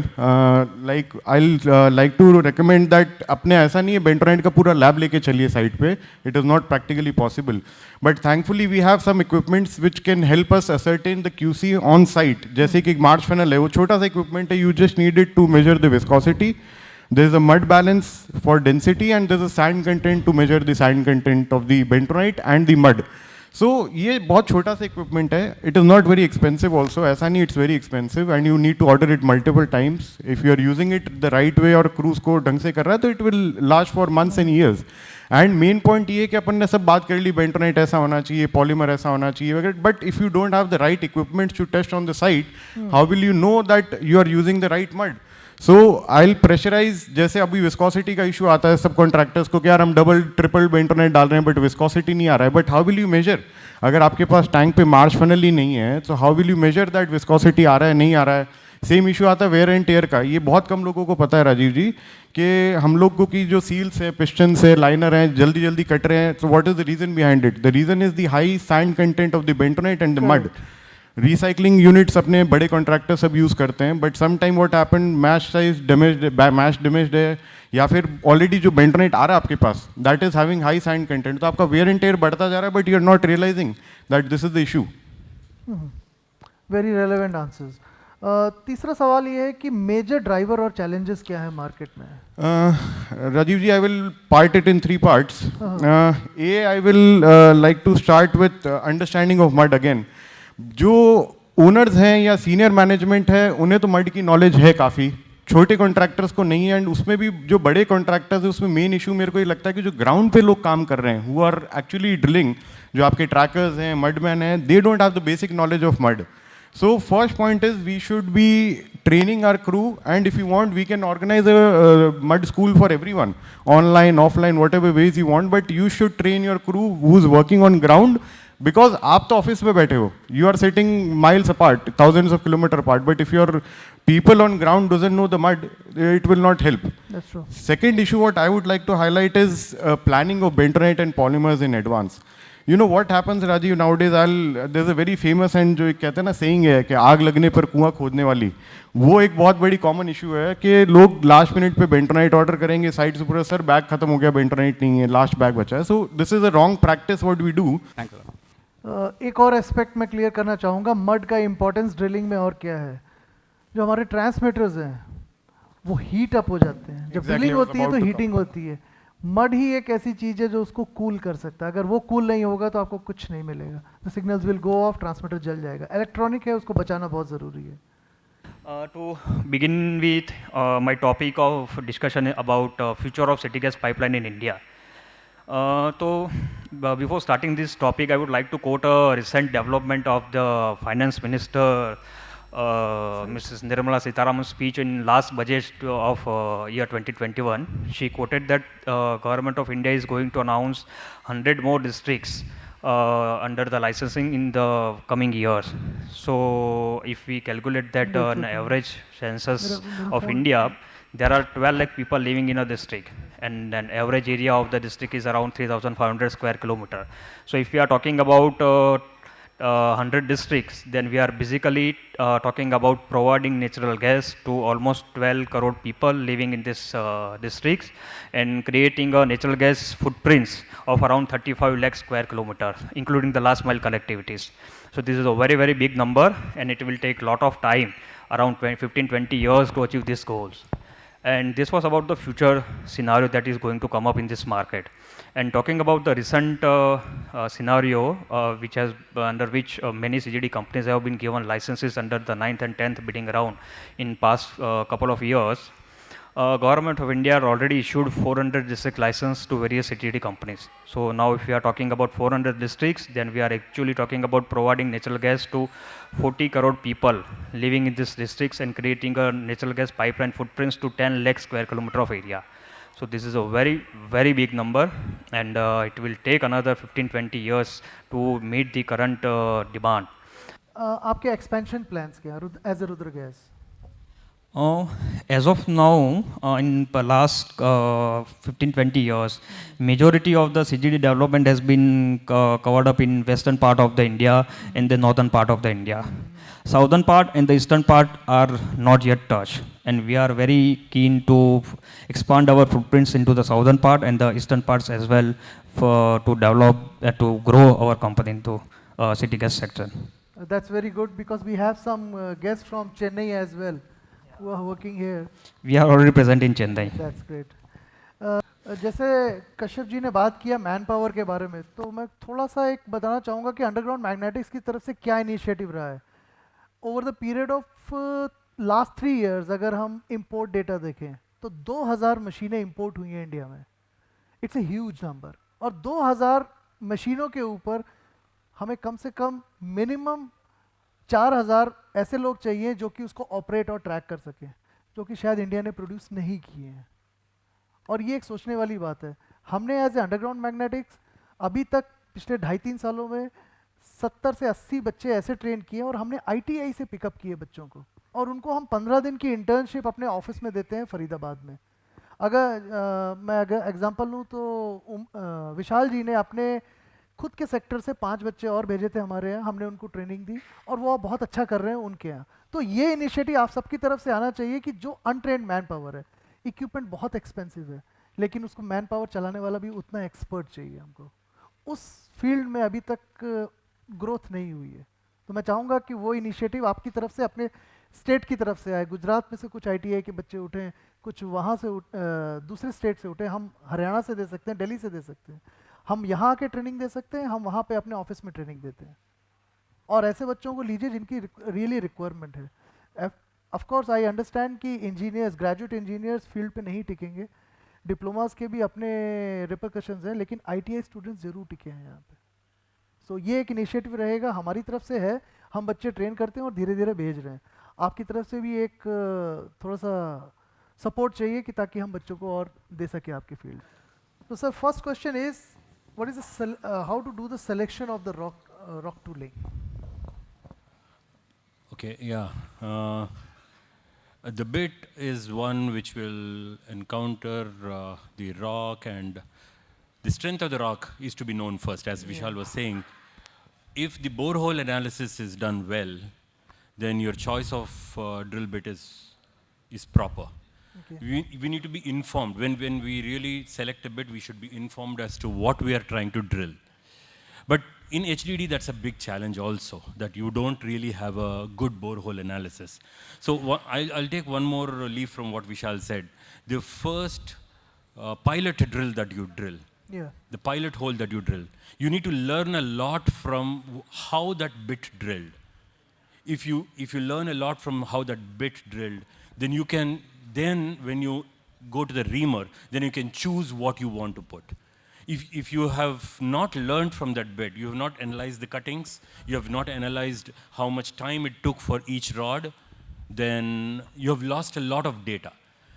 Like I'll like to recommend that अपने ऐसा नहीं है बेंटोनेट का पूरा लैब लेके चलिए साइट पे. It is not practically possible. But thankfully we have some equipments which can help us ascertain the QC on site. जैसे कि एक मार्च फनल है, वो छोटा सा equipment है. You just need it to measure the viscosity. There is a mud balance for density and there is a sand content to measure the sand content of the bentonite and the mud. So ये बहुत छोटा सा equipment है. It is not very expensive also. ऐसा नहीं, it's very expensive and you need to order it multiple times. If you are using it the right way और cruise को ढंग से कर रहा है तो it will last for months and years. And main point ये है कि अपन ने सब बात कर ली, bentonite ऐसा होना चाहिए, polymer ऐसा होना चाहिए. But if you don't have the right equipment to test on the site, how will you know that you are using the right mud? So I'll pressurize, जैसे अभी viscosity का issue आता है सब contractors को कि यार हम double triple bentonite डाल रहे हैं but viscosity नहीं आ रहा है. But how will you measure? अगर आपके पास टैंक पे मार्च फनल ही नहीं है तो how will you measure that viscosity आ रहा है नहीं आ रहा है? सेम इशू आता है वेयर एंड टेयर का. ये बहुत कम लोगों को पता है राजीव जी कि हम लोगों की जो सील्स है, पिस्टन्स है, लाइनर हैं, जल्दी जल्दी कट रहे हैं. So what is the reason behind it? The reason is the high sand content of the bentonite and the mud. Recycling units अपने बड़े कॉन्ट्रैक्टर सब यूज़ करते हैं but some time what happen, mesh size damaged है या फिर already जो बेंटोनेट आ रहा है आपके पास that is having high sand content, तो आपका वेयर एंड टेयर बढ़ता जा रहा है but you are not realising that this is the issue. Very relevant answers. तीसरा सवाल ये है कि मेजर ड्राइवर और चैलेंजेस क्या है मार्केट में? Rajiv ji, I will part it in 3 parts. I will like to start with understanding of mud again. जो ओनर्स हैं या सीनियर मैनेजमेंट है उन्हें तो मड की नॉलेज है काफ़ी, छोटे कॉन्ट्रैक्टर्स को नहीं है. एंड उसमें भी जो बड़े कॉन्ट्रैक्टर्स हैं उसमें मेन इशू मेरे को ये लगता है कि जो ग्राउंड पे लोग काम कर रहे हैं हु आर एक्चुअली ड्रिलिंग, जो आपके ट्रैकर्स हैं, मडमैन हैं, they don't have the basic knowledge of mud. So first point is we should be training our crew, and if you want we can organize a mud school for everyone, online, offline, whatever ways you want, but you should train your crew who's working on ground because आप तो office में बैठे हो, you are sitting miles apart, thousands of kilometers apart, but if your people on ground doesn't know the mud, it will not help. That's true. Second issue what I would like to highlight is planning of bentonite and polymers in advance. You know what happens, Rajiv, nowadays there's a very famous and जो कहते हैं ना saying है कि आग लगने पर कुआं खोदने वाली, वो एक बहुत बड़ी कॉमन इशू है कि लोग लास्ट मिनट पे बेंटोनाइट ऑर्डर करेंगे, साइट से पूरा सर बैग खत्म हो गया, बेंटोनाइट नहीं है, लास्ट बैग बचा है. So this is a wrong practice what we do. एक और एस्पेक्ट मैं क्लियर करना चाहूँगा, मड का इंपॉर्टेंस ड्रिलिंग में और क्या है. जो हमारे ट्रांसमीटर्स हैं वो हीट अप हो जाते हैं, जब ड्रिलिंग होती है तो हीटिंग होती है. मड ही एक ऐसी चीज़ है जो उसको कूल कर सकता है. अगर वो कूल नहीं होगा तो आपको कुछ नहीं मिलेगा. The signals will go of, transmitter जल जाएगा. इलेक्ट्रॉनिक है, उसको बचाना बहुत ज़रूरी है. To begin with, my topic of discussion about future of city gas pipeline in India. So before starting this topic, I would like to quote a recent development of the finance minister Mrs. Nirmala Sitharaman's speech in last budget of year 2021. She quoted that Government of India is going to announce 100 more districts under the licensing in the coming years. So if we calculate that an average census of India, there are 12 lakh people living in a district, and an average area of the district is around 3,500 square kilometer. So if we are talking about 100 districts, then we are basically talking about providing natural gas to almost 12 crore people living in this districts, and creating a natural gas footprints of around 35 lakh square kilometer, including the last mile connectivities. So this is a very, very big number, and it will take a lot of time, around 15-20 years to achieve these goals. And this was about the future scenario that is going to come up in this market. And talking about the recent scenario, which has under which many CGD companies have been given licenses under the 9th and 10th bidding round in past couple of years, Government of India already issued 400 district license to various CGD companies. So now if we are talking about 400 districts, then we are actually talking about providing natural gas to 40 crore people living in these districts, and creating a natural gas pipeline footprints to 10 lakh square kilometer of area. So this is a very, very big number, and it will take another 15-20 years to meet the current demand. आपके expansion plans क्या हैं as a Rudra Gas? As of now, in the last 15-20 years, majority of the CGD development has been covered up in western part of the India and the northern part of the India. Southern part and the eastern part are not yet touched, and we are very keen to expand our footprints into the southern part and the eastern parts as well, to develop to grow our company into city gas sector. That's very good, because we have some guests from Chennai as well who are working here. We are already present in Chennai. That's great. जैसे कश्यप जी ने बात किया man power के बारे में, तो मैं थोड़ा सा एक बताना चाहूँगा कि अंडरग्राउंड मैग्नेटिक्स की तरफ से क्या इनिशिएटिव रहा है over the period of last 3 years. अगर हम इंपोर्ट डेटा देखें तो 2000 मशीनें इंपोर्ट हुई हैं इंडिया में. इट्स ए ह्यूज नंबर, और 2000 मशीनों के ऊपर हमें कम से कम मिनिमम 4000 ऐसे लोग चाहिए जो कि उसको ऑपरेट और ट्रैक कर सकें, जो कि शायद इंडिया ने प्रोड्यूस नहीं किए हैं. और ये एक सोचने वाली बात है. हमने एज ए अंडरग्राउंड मैग्नेटिक्स अभी तक पिछले 2.5-3 सालों में 70 से 80 बच्चे ऐसे ट्रेन किए, और हमने ITI से पिकअप किए बच्चों को, और उनको हम 15 दिन की इंटर्नशिप अपने ऑफिस में देते हैं फरीदाबाद में. मैं अगर एग्जांपल लूँ तो विशाल जी ने अपने खुद के सेक्टर से 5 बच्चे और भेजे थे हमारे यहाँ, हमने उनको ट्रेनिंग दी, और वो बहुत अच्छा कर रहे हैं उनके यहाँ. तो ये इनिशिएटिव आप सबकी तरफ से आना चाहिए कि जो अनट्रेन्ड मैन पावर है, इक्विपमेंट बहुत एक्सपेंसिव है, लेकिन उसको मैन पावर चलाने वाला भी उतना एक्सपर्ट चाहिए हमको. उस फील्ड में अभी तक ग्रोथ नहीं हुई है. तो मैं चाहूँगा कि वो इनिशिएटिव आपकी तरफ से, अपने स्टेट की तरफ से आए. गुजरात में से कुछ ITI के बच्चे उठे, कुछ वहाँ से दूसरे स्टेट से उठे. हम हरियाणा से दे सकते हैं, दिल्ली से दे सकते हैं, हम यहाँ आके ट्रेनिंग दे सकते हैं, हम वहाँ पे अपने ऑफिस में ट्रेनिंग देते हैं. और ऐसे बच्चों को लीजिए जिनकी रियली रिक्वायरमेंट है. ऑफ कोर्स आई अंडरस्टैंड कि इंजीनियर्स, ग्रेजुएट इंजीनियर्स फील्ड पे नहीं टिकेंगे, डिप्लोमास के भी अपने रिपरकशंस हैं, लेकिन ITI स्टूडेंट्स जरूर टिके हैं यहाँ पे. सो ये एक इनिशिएटिव रहेगा, हमारी तरफ से है. हम बच्चे ट्रेन करते हैं और धीरे धीरे भेज रहे हैं. आपकी तरफ से भी एक थोड़ा सा सपोर्ट चाहिए कि ताकि हम बच्चों को और दे सके आपके फील्ड. तो sir, first question is what is how to do the selection of the rock tooling? Okay, yeah. The bit is one which will encounter the rock, and the strength of the rock is to be known first, as Vishal was saying. If the borehole analysis is done well, then your choice of drill bit is proper. Okay. We need to be informed. When we really select a bit, we should be informed as to what we are trying to drill. But in HDD, that's a big challenge also, that you don't really have a good borehole analysis. So I'll take one more leaf from what Vishal said. The first pilot drill that you drill, the pilot hole that you drill, you need to learn a lot from how that bit drilled. If you learn a lot from how that bit drilled, then when you go to the reamer, then you can choose what you want to put. if you have not learned from that bit, you have not analyzed the cuttings, you have not analyzed how much time it took for each rod, then you have lost a lot of data.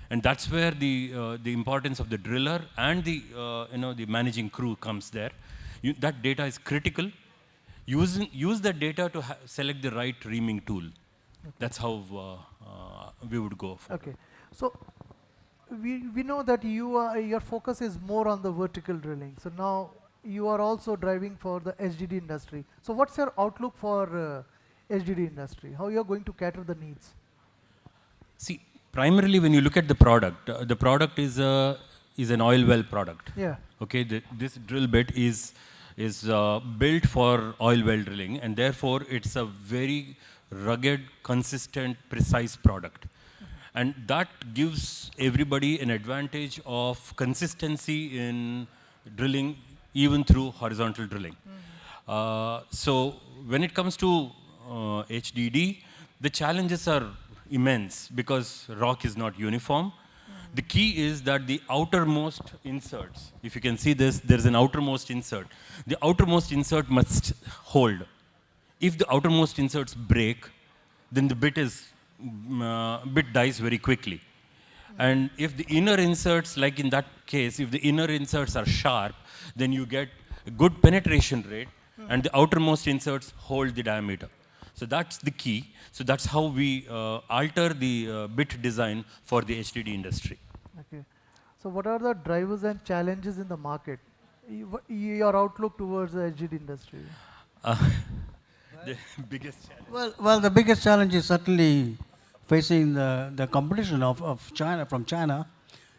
And that's where the importance of the driller and the managing crew comes there. That data is critical. Use that data to select the right reaming tool. Okay. That's how we would go for. Okay, so we know that your focus is more on the vertical drilling. So now you are also driving for the HDD industry. So what's your outlook for HDD industry? How you are going to cater the needs? See, primarily when you look at the product is an oil well product. Yeah. Okay, this drill bit is built for oil well drilling, and therefore it's a very rugged, consistent, precise product. And that gives everybody an advantage of consistency in drilling, even through horizontal drilling. So when it comes to HDD, the challenges are immense because rock is not uniform. The key is that the outermost inserts, if you can see this, there's an outermost insert. The outermost insert must hold. If the outermost inserts break, then the bit dies very quickly. And if the inner inserts, like in that case, if the inner inserts are sharp, then you get a good penetration rate, and the outermost inserts hold the diameter. So that's the key. So that's how we alter the bit design for the HDD industry. Okay. So what are the drivers and challenges in the market? Your outlook towards the HDD industry? The biggest challenge. Well, the biggest challenge is certainly facing the competition of China, from China,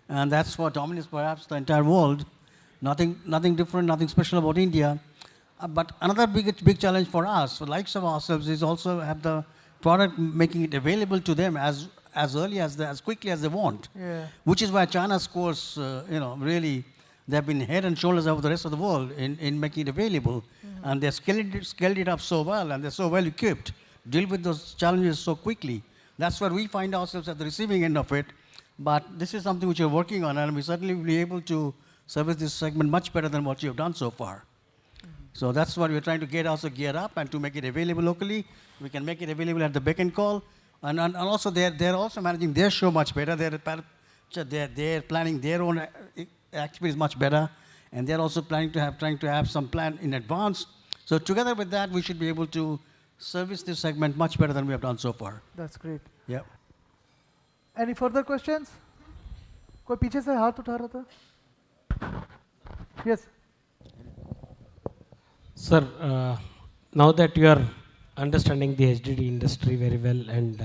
and that's what dominates perhaps the entire world. Nothing different, nothing special about India. But another big challenge for us, for likes of ourselves, is also have the product, making it available to them as early as quickly as they want. Yeah. Which is why China scores, really, they've been head and shoulders over the rest of the world in making it available. And they've scaled it up so well, and they're so well equipped, deal with those challenges so quickly. That's where we find ourselves at the receiving end of it. But this is something which we're working on, and we certainly will be able to service this segment much better than what you have done so far. So that's what we're trying to get also geared up, and to make it available locally. We can make it available at the beck and call. And also they're also managing their show much better. They're planning their own activities much better. And they're also trying to have some plan in advance. So together with that, we should be able to service this segment much better than we have done so far. That's great. Yeah. Any further questions? कोई पीछे से हाथ उठा रहा था? Yes. Sir, now that you are understanding the HDD industry very well, and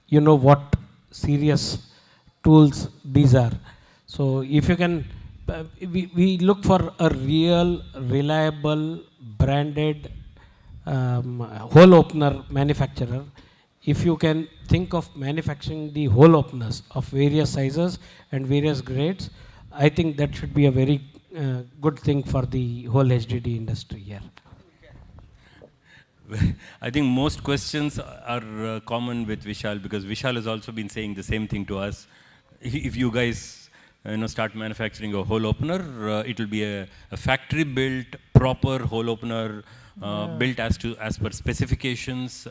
you know what serious tools these are. So if you can, we look for a real, reliable, branded hole opener manufacturer. If you can think of manufacturing the hole openers of various sizes and various grades, I think that should be a very good thing for the whole HDD industry here. I think most questions are common with Vishal, because Vishal has also been saying the same thing to us. If you guys start manufacturing a hole opener, it will be a factory-built, proper hole opener, built as per specifications.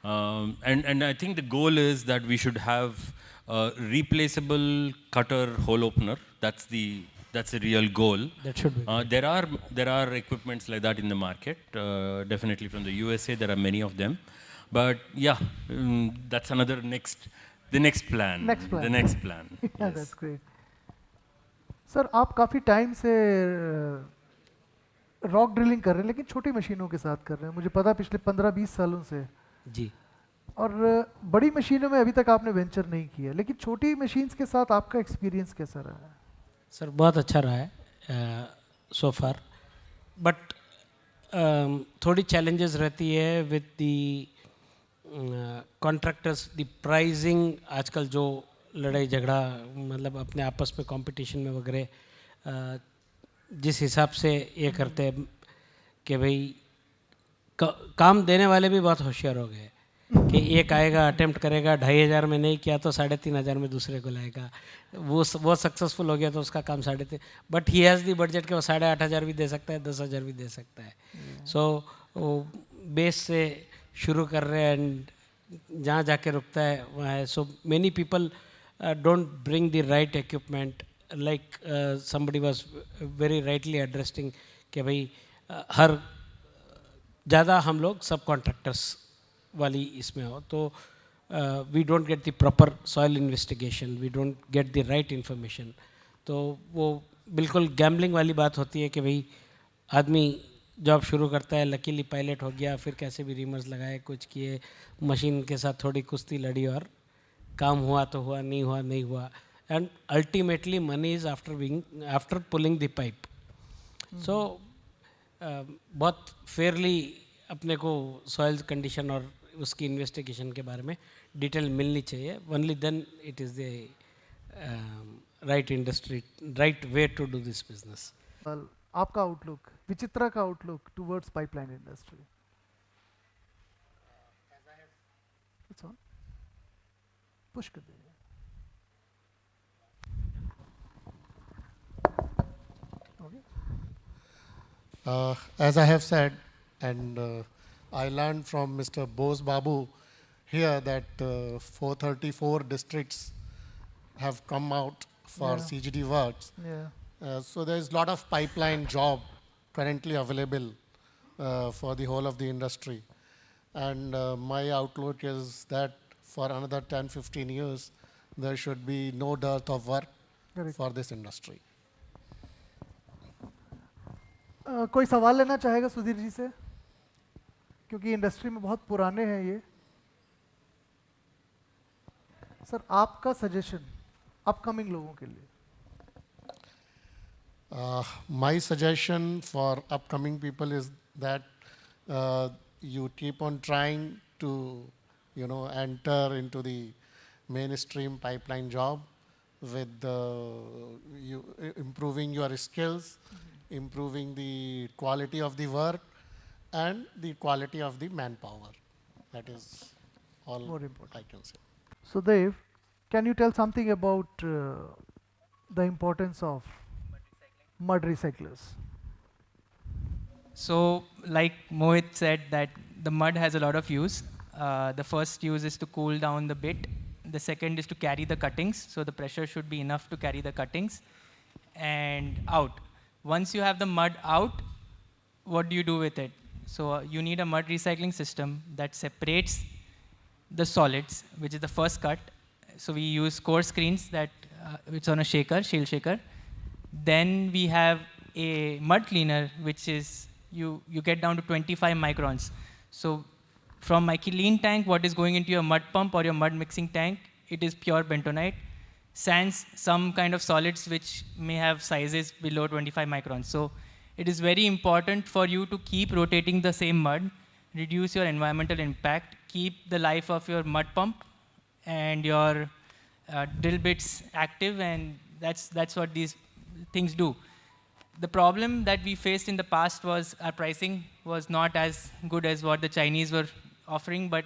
And I think the goal is that we should have a replaceable cutter hole opener. That's the real goal. That should be. There are equipments like that in the market. Definitely from the USA, there are many of them. But yeah, that's the next plan. The next plan. Yeah, Yes. that's great. Sir, आप काफ़ी time से rock drilling कर रहे हैं, लेकिन छोटी मशीनों के साथ कर रहे हैं. मुझे पता पिछले 15-20 सालों से. जी. और बड़ी मशीनों में अभी तक आपने वेंचर नहीं किया, लेकिन छोटी मशीन्स के साथ आपका एक्सपीरियंस कैसा रहा है? सर बहुत अच्छा रहा है सो फार, बट थोड़ी चैलेंजेस रहती है with the contractors. The pricing आजकल जो लड़ाई झगड़ा, मतलब अपने आपस में कंपटीशन में वगैरह जिस हिसाब से ये करते हैं कि भाई काम देने वाले भी बहुत होशियार हो गए. कि एक आएगा अटेम्प्ट करेगा 2,500 में नहीं किया तो 3,500 में दूसरे को लाएगा, वो सक्सेसफुल हो गया तो उसका काम 3,500, but he has the budget के वो 8,500 भी दे सकता है, 10,000 भी दे सकता है. सो बेस से शुरू कर रहे हैं एंड जहाँ जाके रुकता है वहाँ है. So many people don't bring the right equipment, like somebody was very rightly addressing कि भाई हर ज़्यादा हम लोग सब कॉन्ट्रैक्टर्स वाली इसमें हो तो we don't get the proper soil investigation, we don't get the right information. तो वो बिल्कुल गैम्बलिंग वाली बात होती है कि भाई आदमी जॉब शुरू करता है, लकीली पायलट हो गया, फिर कैसे भी रीमर्स लगाए, कुछ किए, मशीन के साथ थोड़ी कुश्ती लड़ी और काम हुआ तो हुआ, नहीं हुआ नहीं हुआ, and ultimately money is after pulling the pipe. So बहुत फेयरली अपने को सॉइल कंडीशन और उसकी इन्वेस्टिगेशन के बारे में डिटेल मिलनी चाहिए. Only then it is the right industry, right way to do this business. आपका आउटलुक, विचित्रा का outlook towards pipeline industry. Push कर दीजिए. As I have said, and I learned from Mr. Bose Babu here that 434 districts have come out for CGD works. So there is a lot of pipeline job currently available for the whole of the industry. And my outlook is that for another 10-15 years, there should be no dearth of work for this industry. कोई सवाल लेना चाहेगा सुधीर जी से, क्योंकि industry में बहुत पुराने हैं ये. सर आपका सजेशन अपकमिंग लोगों के लिए. My suggestion for upcoming people is that you keep on trying to, enter into the mainstream pipeline job with you improving your skills, improving the quality of the work and the quality of the manpower. That is all More important. I can say. So Dev, can you tell something about the importance of mud recyclers? So like Mohit said that the mud has a lot of use. The first use is to cool down the bit. The second is to carry the cuttings. So the pressure should be enough to carry the cuttings and out. Once you have the mud out, what do you do with it? So you need a mud recycling system that separates the solids, which is the first cut. So we use core screens that it's on a shaker, shale shaker. Then we have a mud cleaner, which is you get down to 25 microns. So from my clean tank, what is going into your mud pump or your mud mixing tank, it is pure bentonite. Sans some kind of solids which may have sizes below 25 microns. So it is very important for you to keep rotating the same mud, reduce your environmental impact, keep the life of your mud pump and your drill bits active, and that's what these things do. The problem that we faced in the past was our pricing was not as good as what the Chinese were offering, but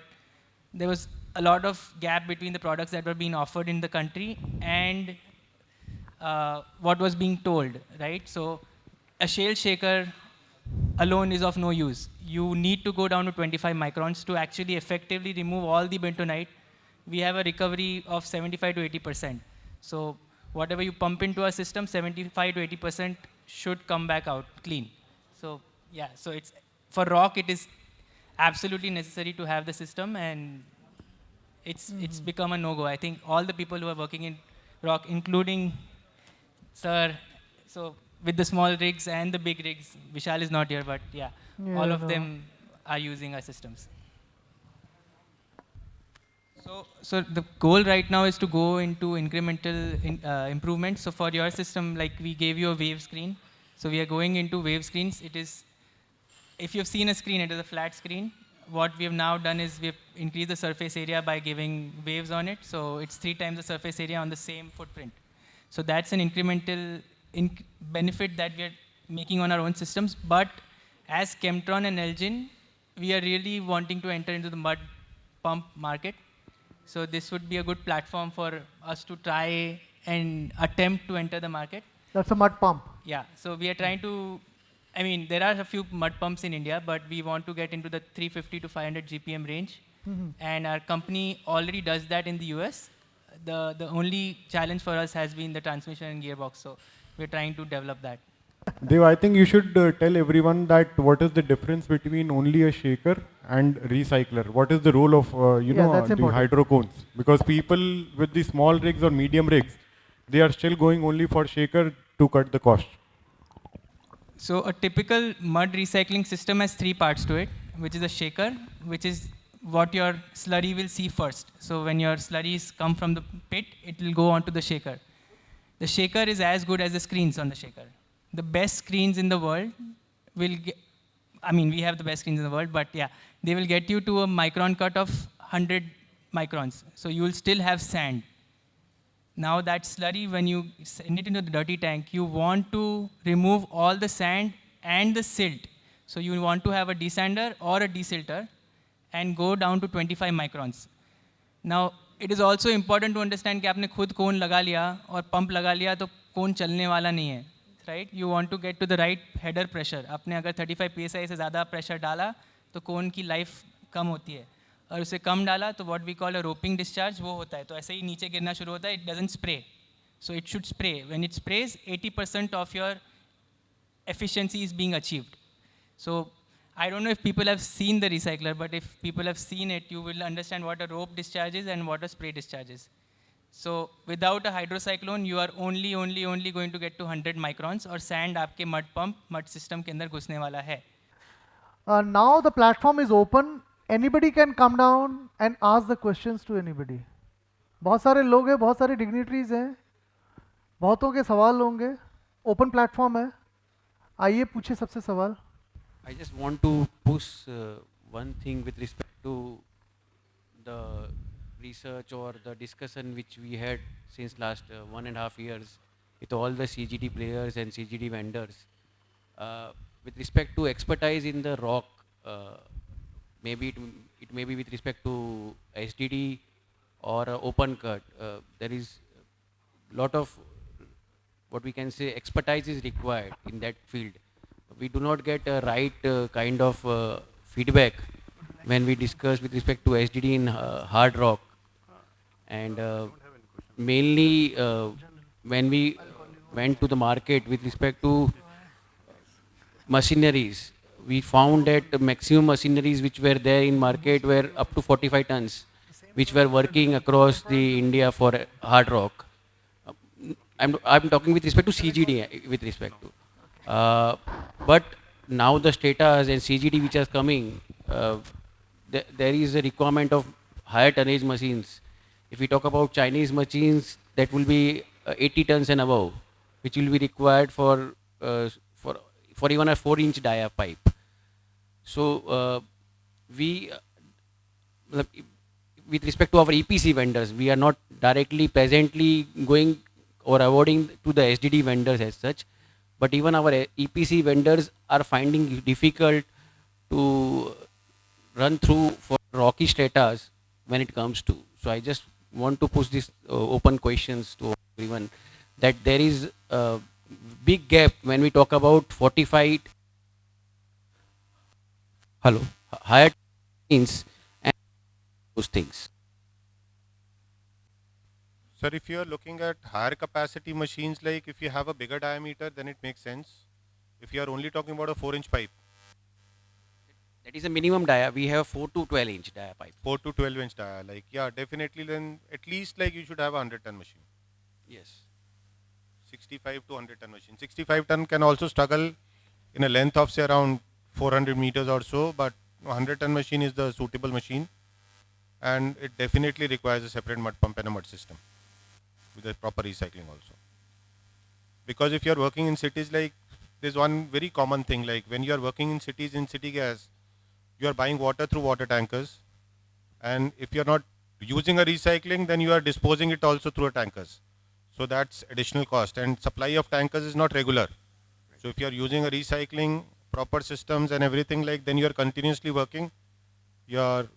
there was a lot of gap between the products that were being offered in the country and what was being told, right? So a shale shaker alone is of no use. You need to go down to 25 microns to actually effectively remove all the bentonite. We have a recovery of 75 to 80%. So whatever you pump into our system, 75 to 80% should come back out clean. So yeah, so it's for rock, it is absolutely necessary to have the system, and it's become a no-go. I think all the people who are working in rock, including Sir, so with the small rigs and the big rigs, Vishal is not here, but yeah, all of them are using our systems. So the goal right now is to go into incremental improvements. So for your system, like we gave you a wave screen. So we are going into wave screens. It is, if you've seen a screen, it is a flat screen. What we have now done is we've increased the surface area by giving waves on it. So it's 3 times the surface area on the same footprint. So that's an incremental benefit that we are making on our own systems. But as Chemtron and Elgin, we are really wanting to enter into the mud pump market. So this would be a good platform for us to try and attempt to enter the market. That's a mud pump. Yeah, so we are trying to, I mean, there are a few mud pumps in India, but we want to get into the 350 to 500 GPM range. And our company already does that in the US. The only challenge for us has been the transmission and gearbox. So we're trying to develop that. Dev, I think you should tell everyone that what is the difference between only a shaker and recycler. What is the role of the hydro cones? Because people with the small rigs or medium rigs, they are still going only for shaker to cut the cost. So a typical mud recycling system has 3 parts to it, which is a shaker, which is what your slurry will see first. So when your slurries come from the pit, it will go onto the shaker. The shaker is as good as the screens on the shaker. The best screens in the world will get, I mean, we have the best screens in the world, but yeah, they will get you to a micron cut of 100 microns. So you will still have sand. Now that slurry, when you send it into the dirty tank, you want to remove all the sand and the silt. So you want to have a desander or a desilter and go down to 25 microns. Now, it is also important to understand कि आपने खुद कोन लगा लिया और pump लगा लिया तो कोन चलने वाला नहीं है, right? You want to get to the right header pressure. आपने अगर 35 psi से ज़्यादा pressure डाला तो कोन की life कम होती है और उसे कम डाला तो what we call a roping discharge वो होता है, तो ऐसे ही नीचे गिरना शुरू होता है, it doesn't spray. So it should spray. When it sprays, 80% of your efficiency is being achieved. So I don't know if people have seen the recycler, but if people have seen it, you will understand what a rope discharge is and what a spray discharge is. So without a hydrocyclone, you are only going to get to 100 microns और sand आपके mud pump, mud system के अंदर घुसने वाला है. Now the platform is open. Anybody can come down and ask the questions to anybody. बहुत सारे लोग हैं, बहुत सारे dignitaries हैं, बहुतों के सवाल होंगे. Open platform है. आइए पूछिए सबसे सवाल. I just want to push one thing with respect to the research or the discussion which we had since last 1.5 years with all the CGD players and CGD vendors. With respect to expertise in the rock, maybe it may be with respect to SDD or open cut. There is lot of what we can say expertise is required in that field. We do not get a right kind of feedback when we discuss with respect to SDD in hard rock. And mainly when we went to the market with respect to machineries, we found that the maximum machineries which were there in market were up to 45 tons, which were working across the India for hard rock. I'm talking with respect to CGD with respect to. But now the status and CGD which is coming, there is a requirement of higher tonnage machines. If we talk about Chinese machines, that will be 80 tons and above, which will be required for even a 4-inch dia pipe. So we, with respect to our EPC vendors, we are not directly presently going or awarding to the SDD vendors as such. But even our EPC vendors are finding it difficult to run through for rocky status when it comes to. So I just want to push this open questions to everyone that there is a big gap when we talk about fortified higher means and those things. Sir, if you are looking at higher capacity machines, like if you have a bigger diameter, then it makes sense. If you are only talking about a 4-inch pipe. That is a minimum dia. We have 4 to 12-inch dia pipe. 4 to 12-inch dia. Like, yeah, definitely then at least like you should have a 100-ton machine. Yes. 65 to 100-ton machine. 65-ton can also struggle in a length of say around 400 meters or so, but 100-ton machine is the suitable machine. And it definitely requires a separate mud pump and a mud system with a proper recycling also. Because if you are working in cities, like there's one very common thing, like when you are working in cities in city gas, you are buying water through water tankers, and if you are not using a recycling, then you are disposing it also through a tankers. So that's additional cost, and supply of tankers is not regular. So if you are using a recycling, proper systems and everything, like then you are continuously working, your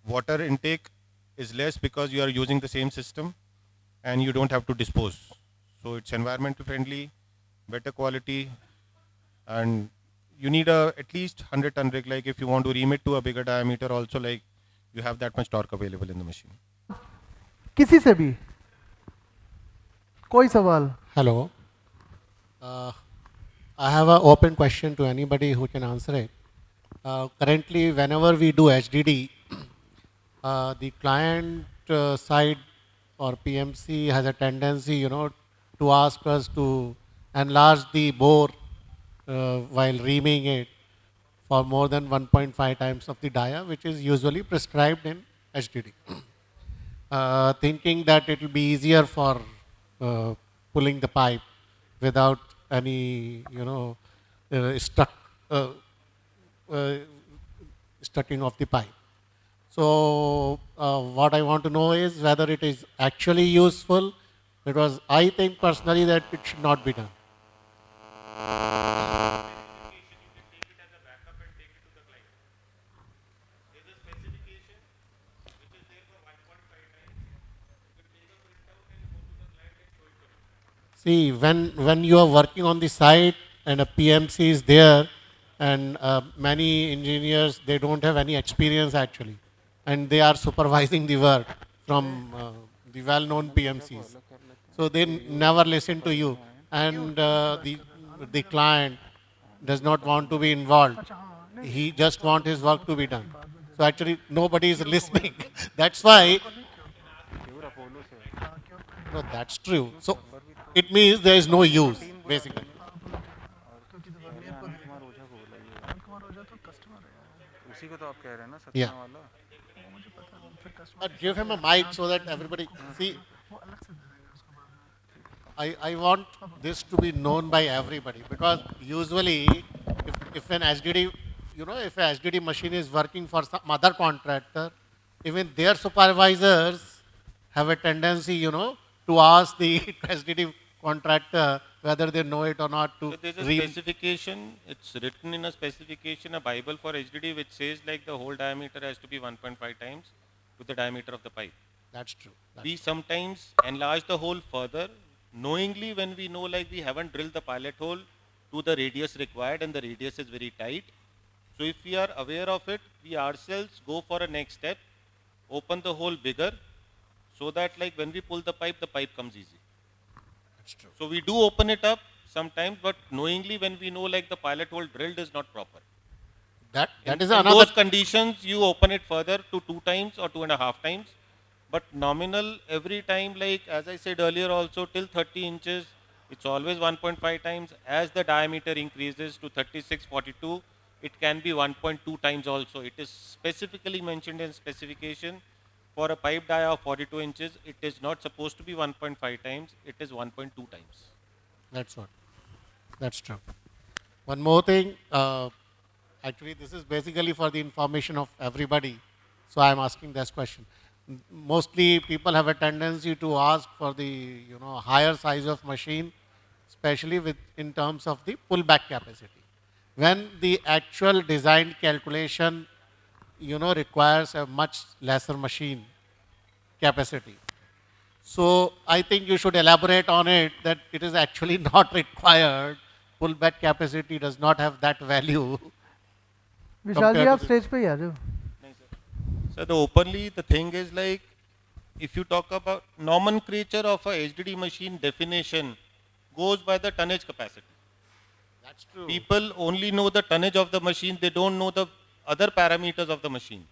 water intake is less because you are using the same system and you don't have to dispose. So it's environmental friendly, better quality, and you need at least 100-ton rig. Like if you want to ream it to a bigger diameter also, like you have that much torque available in the machine. किसी से भी कोई सवाल? Hello. I have an open question to anybody who can answer it. Currently, whenever we do HDD, the client side or PMC has a tendency, to ask us to enlarge the bore while reaming it for more than 1.5 times of the dia, which is usually prescribed in HDD. Thinking that it will be easier for pulling the pipe without any, stucking of the pipe. So what I want to know is whether it is actually useful, because I think personally that it should not be done. See, when you are working on the site and a PMC is there, and many engineers, they don't have any experience actually, and they are supervising the work from the well-known PMCs. So they never listen to you, and the client does not want to be involved. He just wants his work to be done. So actually nobody is listening. That's why. No, that's true. So it means there is no use, basically. Yeah. Give him a mic so that everybody see. I want this to be known by everybody, because usually if an HDD, if an HDD machine is working for some other contractor, even their supervisors have a tendency, to ask the HDD contractor whether they know it or not to So there's a specification, it's written in a specification, a Bible for HDD, which says like the whole diameter has to be 1.5 times to the diameter of the pipe. That's true. We sometimes enlarge the hole further, knowingly when we know like we haven't drilled the pilot hole to the radius required and the radius is very tight. So if we are aware of it, we ourselves go for a next step, open the hole bigger, so that like when we pull the pipe comes easy. That's true. So we do open it up sometimes, but knowingly when we know like the pilot hole drilled is not proper. That is in another. those conditions, you open it further to 2 times or 2.5 times. But nominal every time, like as I said earlier also, till 30 inches, it's always 1.5 times. As the diameter increases to 36, 42, it can be 1.2 times also. It is specifically mentioned in specification. For a pipe dia of 42 inches, it is not supposed to be 1.5 times, it is 1.2 times. That's what. That's true. One more thing, actually this is basically for the information of everybody, so I am asking this question. Mostly people have a tendency to ask for the higher size of machine, especially in terms of the pullback capacity. When the actual design calculation requires a much lesser machine capacity. So I think you should elaborate on it, that it is actually not required. Pullback capacity does not have that value. विशाल जी आप stage पे ही आ जाओ. So openly the thing is like, if you talk about nomenclature of a HDD machine definition goes by the tonnage capacity. That's true. People only know the tonnage of the machine, they don't know the other parameters of the machine.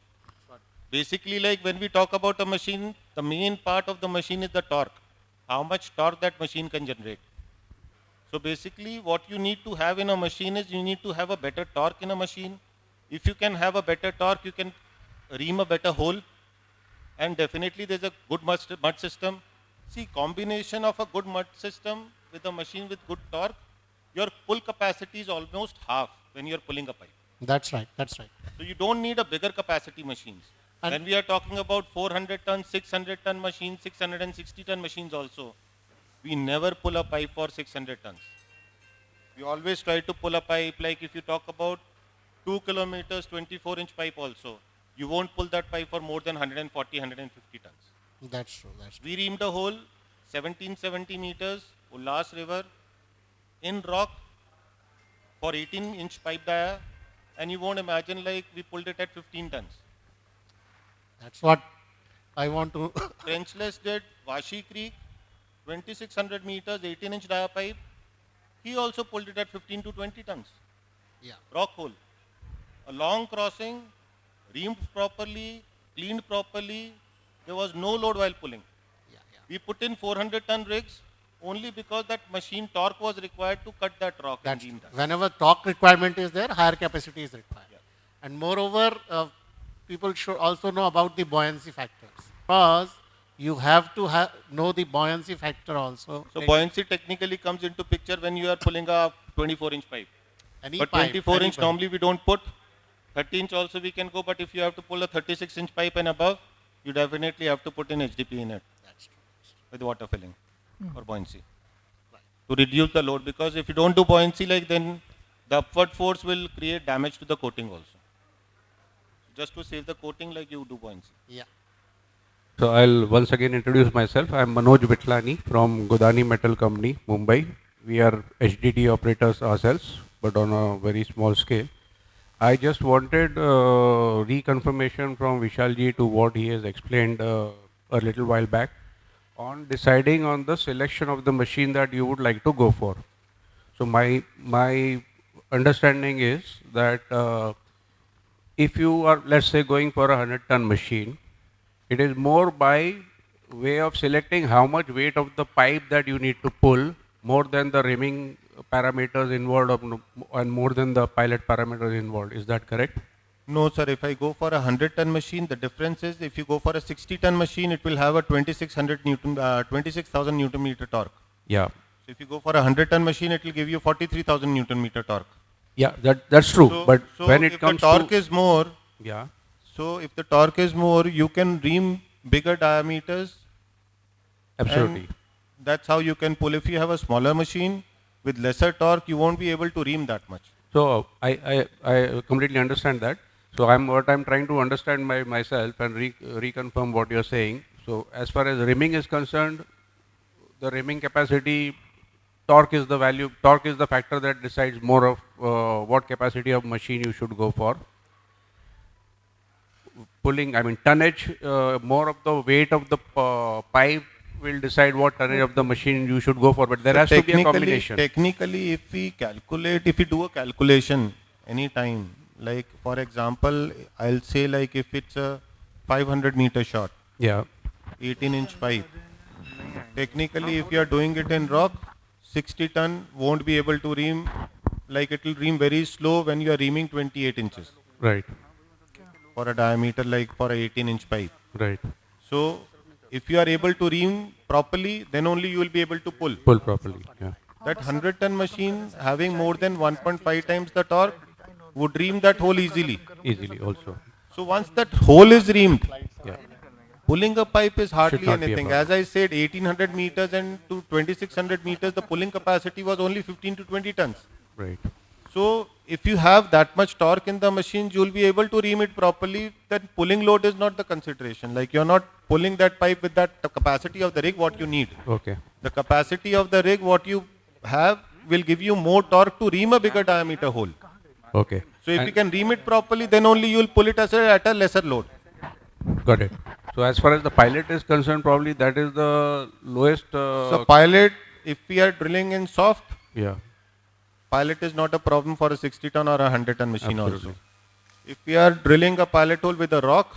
Basically, like when we talk about a machine, the main part of the machine is the torque. How much torque that machine can generate. So basically, what you need to have in a machine is you need to have a better torque in a machine. If you can have a better torque, you can ream a better hole. And definitely there's a good mud system. See, combination of a good mud system with a machine with good torque, your pull capacity is almost half when you're pulling a pipe. That's right, that's right. So you don't need a bigger capacity machines. And when we are talking about 400 ton, 600 ton machines, 660 ton machines also, we never pull a pipe for 600 tons. We always try to pull a pipe, like if you talk about 2 kilometers, 24-inch pipe also, you won't pull that pipe for more than 140, 150 tons. That's true. That's true. We reamed a hole 1770 meters, Ullas River, in rock for 18-inch pipe dia, and you won't imagine like we pulled it at 15 tons. That's what I want to. Trenchless did Vashi Creek, 2600 meters, 18-inch dia pipe. He also pulled it at 15 to 20 tons. Yeah. Rock hole. A long crossing, reamed properly, cleaned properly. There was no load while pulling. We put in 400-ton rigs only because that machine torque was required to cut that rock. That's and ream that. whenever torque requirement is there, higher capacity is required. And moreover, people should also know about the buoyancy factors, because you have to know the buoyancy factor also. So buoyancy technically comes into picture when you are pulling a 24-inch pipe. Any But pipe, 24-inch pipe. normally we don't put. 30-inch also we can go, but if you have to pull a 36-inch pipe and above, you definitely have to put in HDP in it. That's true. With water filling or buoyancy. To reduce the load, because if you don't do buoyancy, like then the upward force will create damage to the coating also. Just to save the coating, like you do buoyancy. Yeah. So I'll once again introduce myself. I'm Manoj Vitlani from Godani Metal Company, Mumbai. We are HDD operators ourselves, but on a very small scale. I just wanted reconfirmation from Vishalji to what he has explained a little while back on deciding on the selection of the machine that you would like to go for. So my understanding is that if you are, let's say, going for a 100-ton machine, it is more by way of selecting how much weight of the pipe that you need to pull, more than the rimming parameters involved and more than the pilot parameters involved. Is that correct? No, sir. If I go for a 100-ton machine, the difference is if you go for a 60-ton machine, it will have a 26,000 Newton meter torque. Yeah. So if you go for a 100-ton machine, it will give you 43,000 Newton meter torque. Yeah, that's true. So, but so when it if comes the torque to is more, yeah. So if the torque is more, you can ream bigger diameters. Absolutely. And that's how you can pull. If you have a smaller machine with lesser torque, you won't be able to ream that much. So I completely understand that. So what I'm trying to understand myself and reconfirm what you're saying. So as far as rimming is concerned, the rimming capacity, torque is the factor that decides more of what capacity of machine you should go for. Pulling, tonnage, more of the weight of the pipe will decide what tonnage of the machine you should go for, but there has to be a combination. Technically, if we do a calculation anytime, like for example, I'll say like if it's a 500 meter shot, yeah, 18-inch pipe, technically if you are doing it in rock, 60 ton won't be able to ream, like it will ream very slow when you are reaming 28 inches. Right. For a diameter like for a 18-inch pipe. Right. So if you are able to ream properly, then only you will be able to pull. Pull properly, yeah. That 100-ton machine having more than 1.5 times the torque would ream that hole easily. Easily also. So once that hole is reamed, yeah, pulling a pipe is hardly Should not be a anything. problem. As I said, 1800 meters and to 2600 meters, the pulling capacity was only 15 to 20 tons. Right. So if you have that much torque in the machine, you will be able to ream it properly. Then pulling load is not the consideration. Like you're not pulling that pipe with that capacity of the rig what you need. Okay. The capacity of the rig what you have will give you more torque to ream a bigger diameter hole. Okay. So if you can ream it properly, then only you will pull it at a lesser load. Got it. So as far as the pilot is concerned, probably that is the lowest. So pilot, if we are drilling in soft, yeah, pilot is not a problem for a 60-ton or a 100-ton machine. Absolutely. Also. If we are drilling a pilot hole with a rock,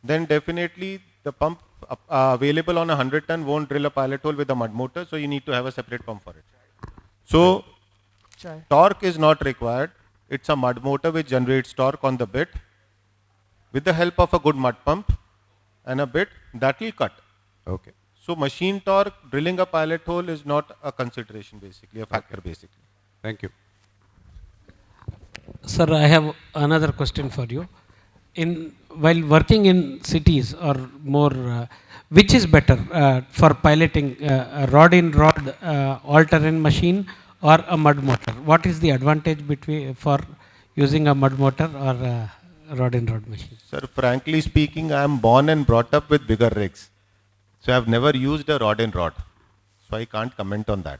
then definitely the pump available on a 100-ton won't drill a pilot hole with a mud motor, so you need to have a separate pump for it. So torque is not required. It's a mud motor which generates torque on the bit. With the help of a good mud pump and a bit, that will cut. Okay. So machine torque, drilling a pilot hole is not a consideration basically, a factor basically. Thank you. Sir, I have another question for you. While working in cities or more, which is better for piloting, a rod-in-rod all-terrain machine or a mud motor? What is the advantage for using a mud motor or rod in rod machine? Sir, frankly speaking, I am born and brought up with bigger rigs. So I have never used a rod in rod. So I can't comment on that.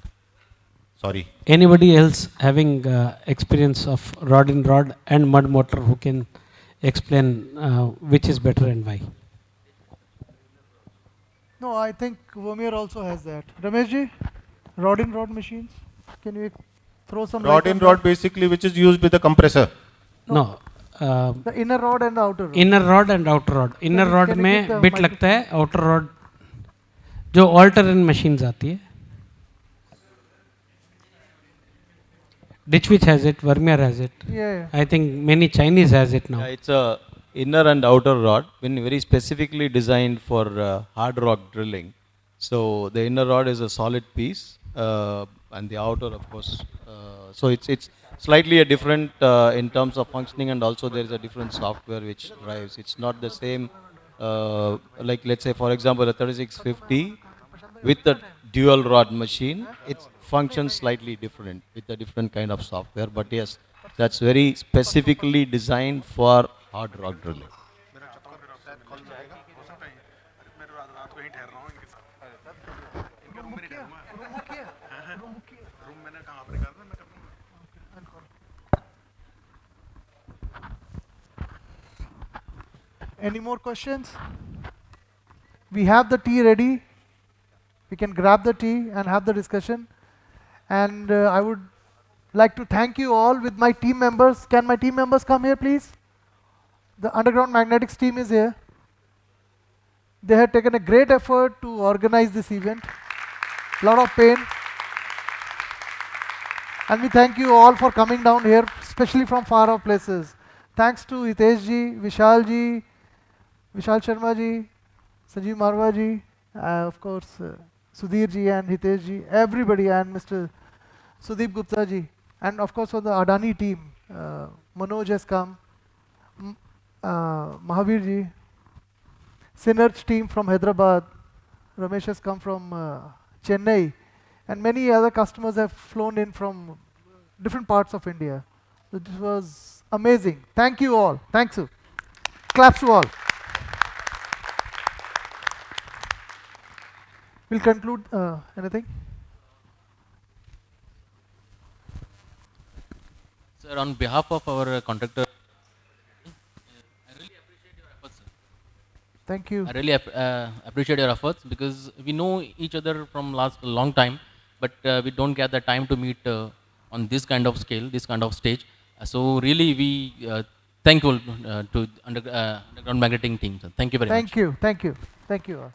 Sorry. Anybody else having experience of rod in rod and mud motor who can explain which is better and why? No, I think Vermeer also has that. Rameshji, rod in rod machines? Can you throw some Rod light in on rod that? basically which is used with a compressor. No. The inner rod and the outer rod. Inner rod and outer rod. Inner you- rod can you में keep the bit mic- लगता है, outer rod जो all-terrain machines आती है. Ditch Witch has it, Vermeer has it. Yeah. I think many Chinese has it now. Yeah, it's a inner and outer rod, been very specifically designed for hard rock drilling. So the inner rod is a solid piece, and the outer, of course. So it's slightly a different in terms of functioning, and also there is a different software which drives. It's not the same. Like let's say, for example, a 3650 with the dual rod machine, it functions slightly different with a different kind of software. But yes, that's very specifically designed for hard rock drilling. Any more questions? We have the tea ready. We can grab the tea and have the discussion. And I would like to thank you all with my team members. Can my team members come here, please? The Underground Magnetics team is here. They have taken a great effort to organize this event. Lot of pain. And we thank you all for coming down here, especially from far off places. Thanks to Hitesh ji, Vishal ji, Vishal Sharma ji, Sanjeev Marwa ji, of course Sudhir ji and Hitesh ji, everybody, and Mr. Sudeep Gupta ji, and of course for the Adani team, Manoj has come, Mahavir ji, Synerge team from Hyderabad, Ramesh has come from Chennai, and many other customers have flown in from different parts of India. It was amazing. Thank you all. Thanks you. Claps to all. We'll conclude. Anything? Sir, on behalf of our contractor, I really appreciate your efforts, sir. Thank you. I really appreciate your efforts because we know each other from last long time, but we don't get the time to meet on this kind of scale, this kind of stage. So really, we thankful to Underground Magneting team. Sir. Thank you very much. Thank you. Thank you. Thank you all.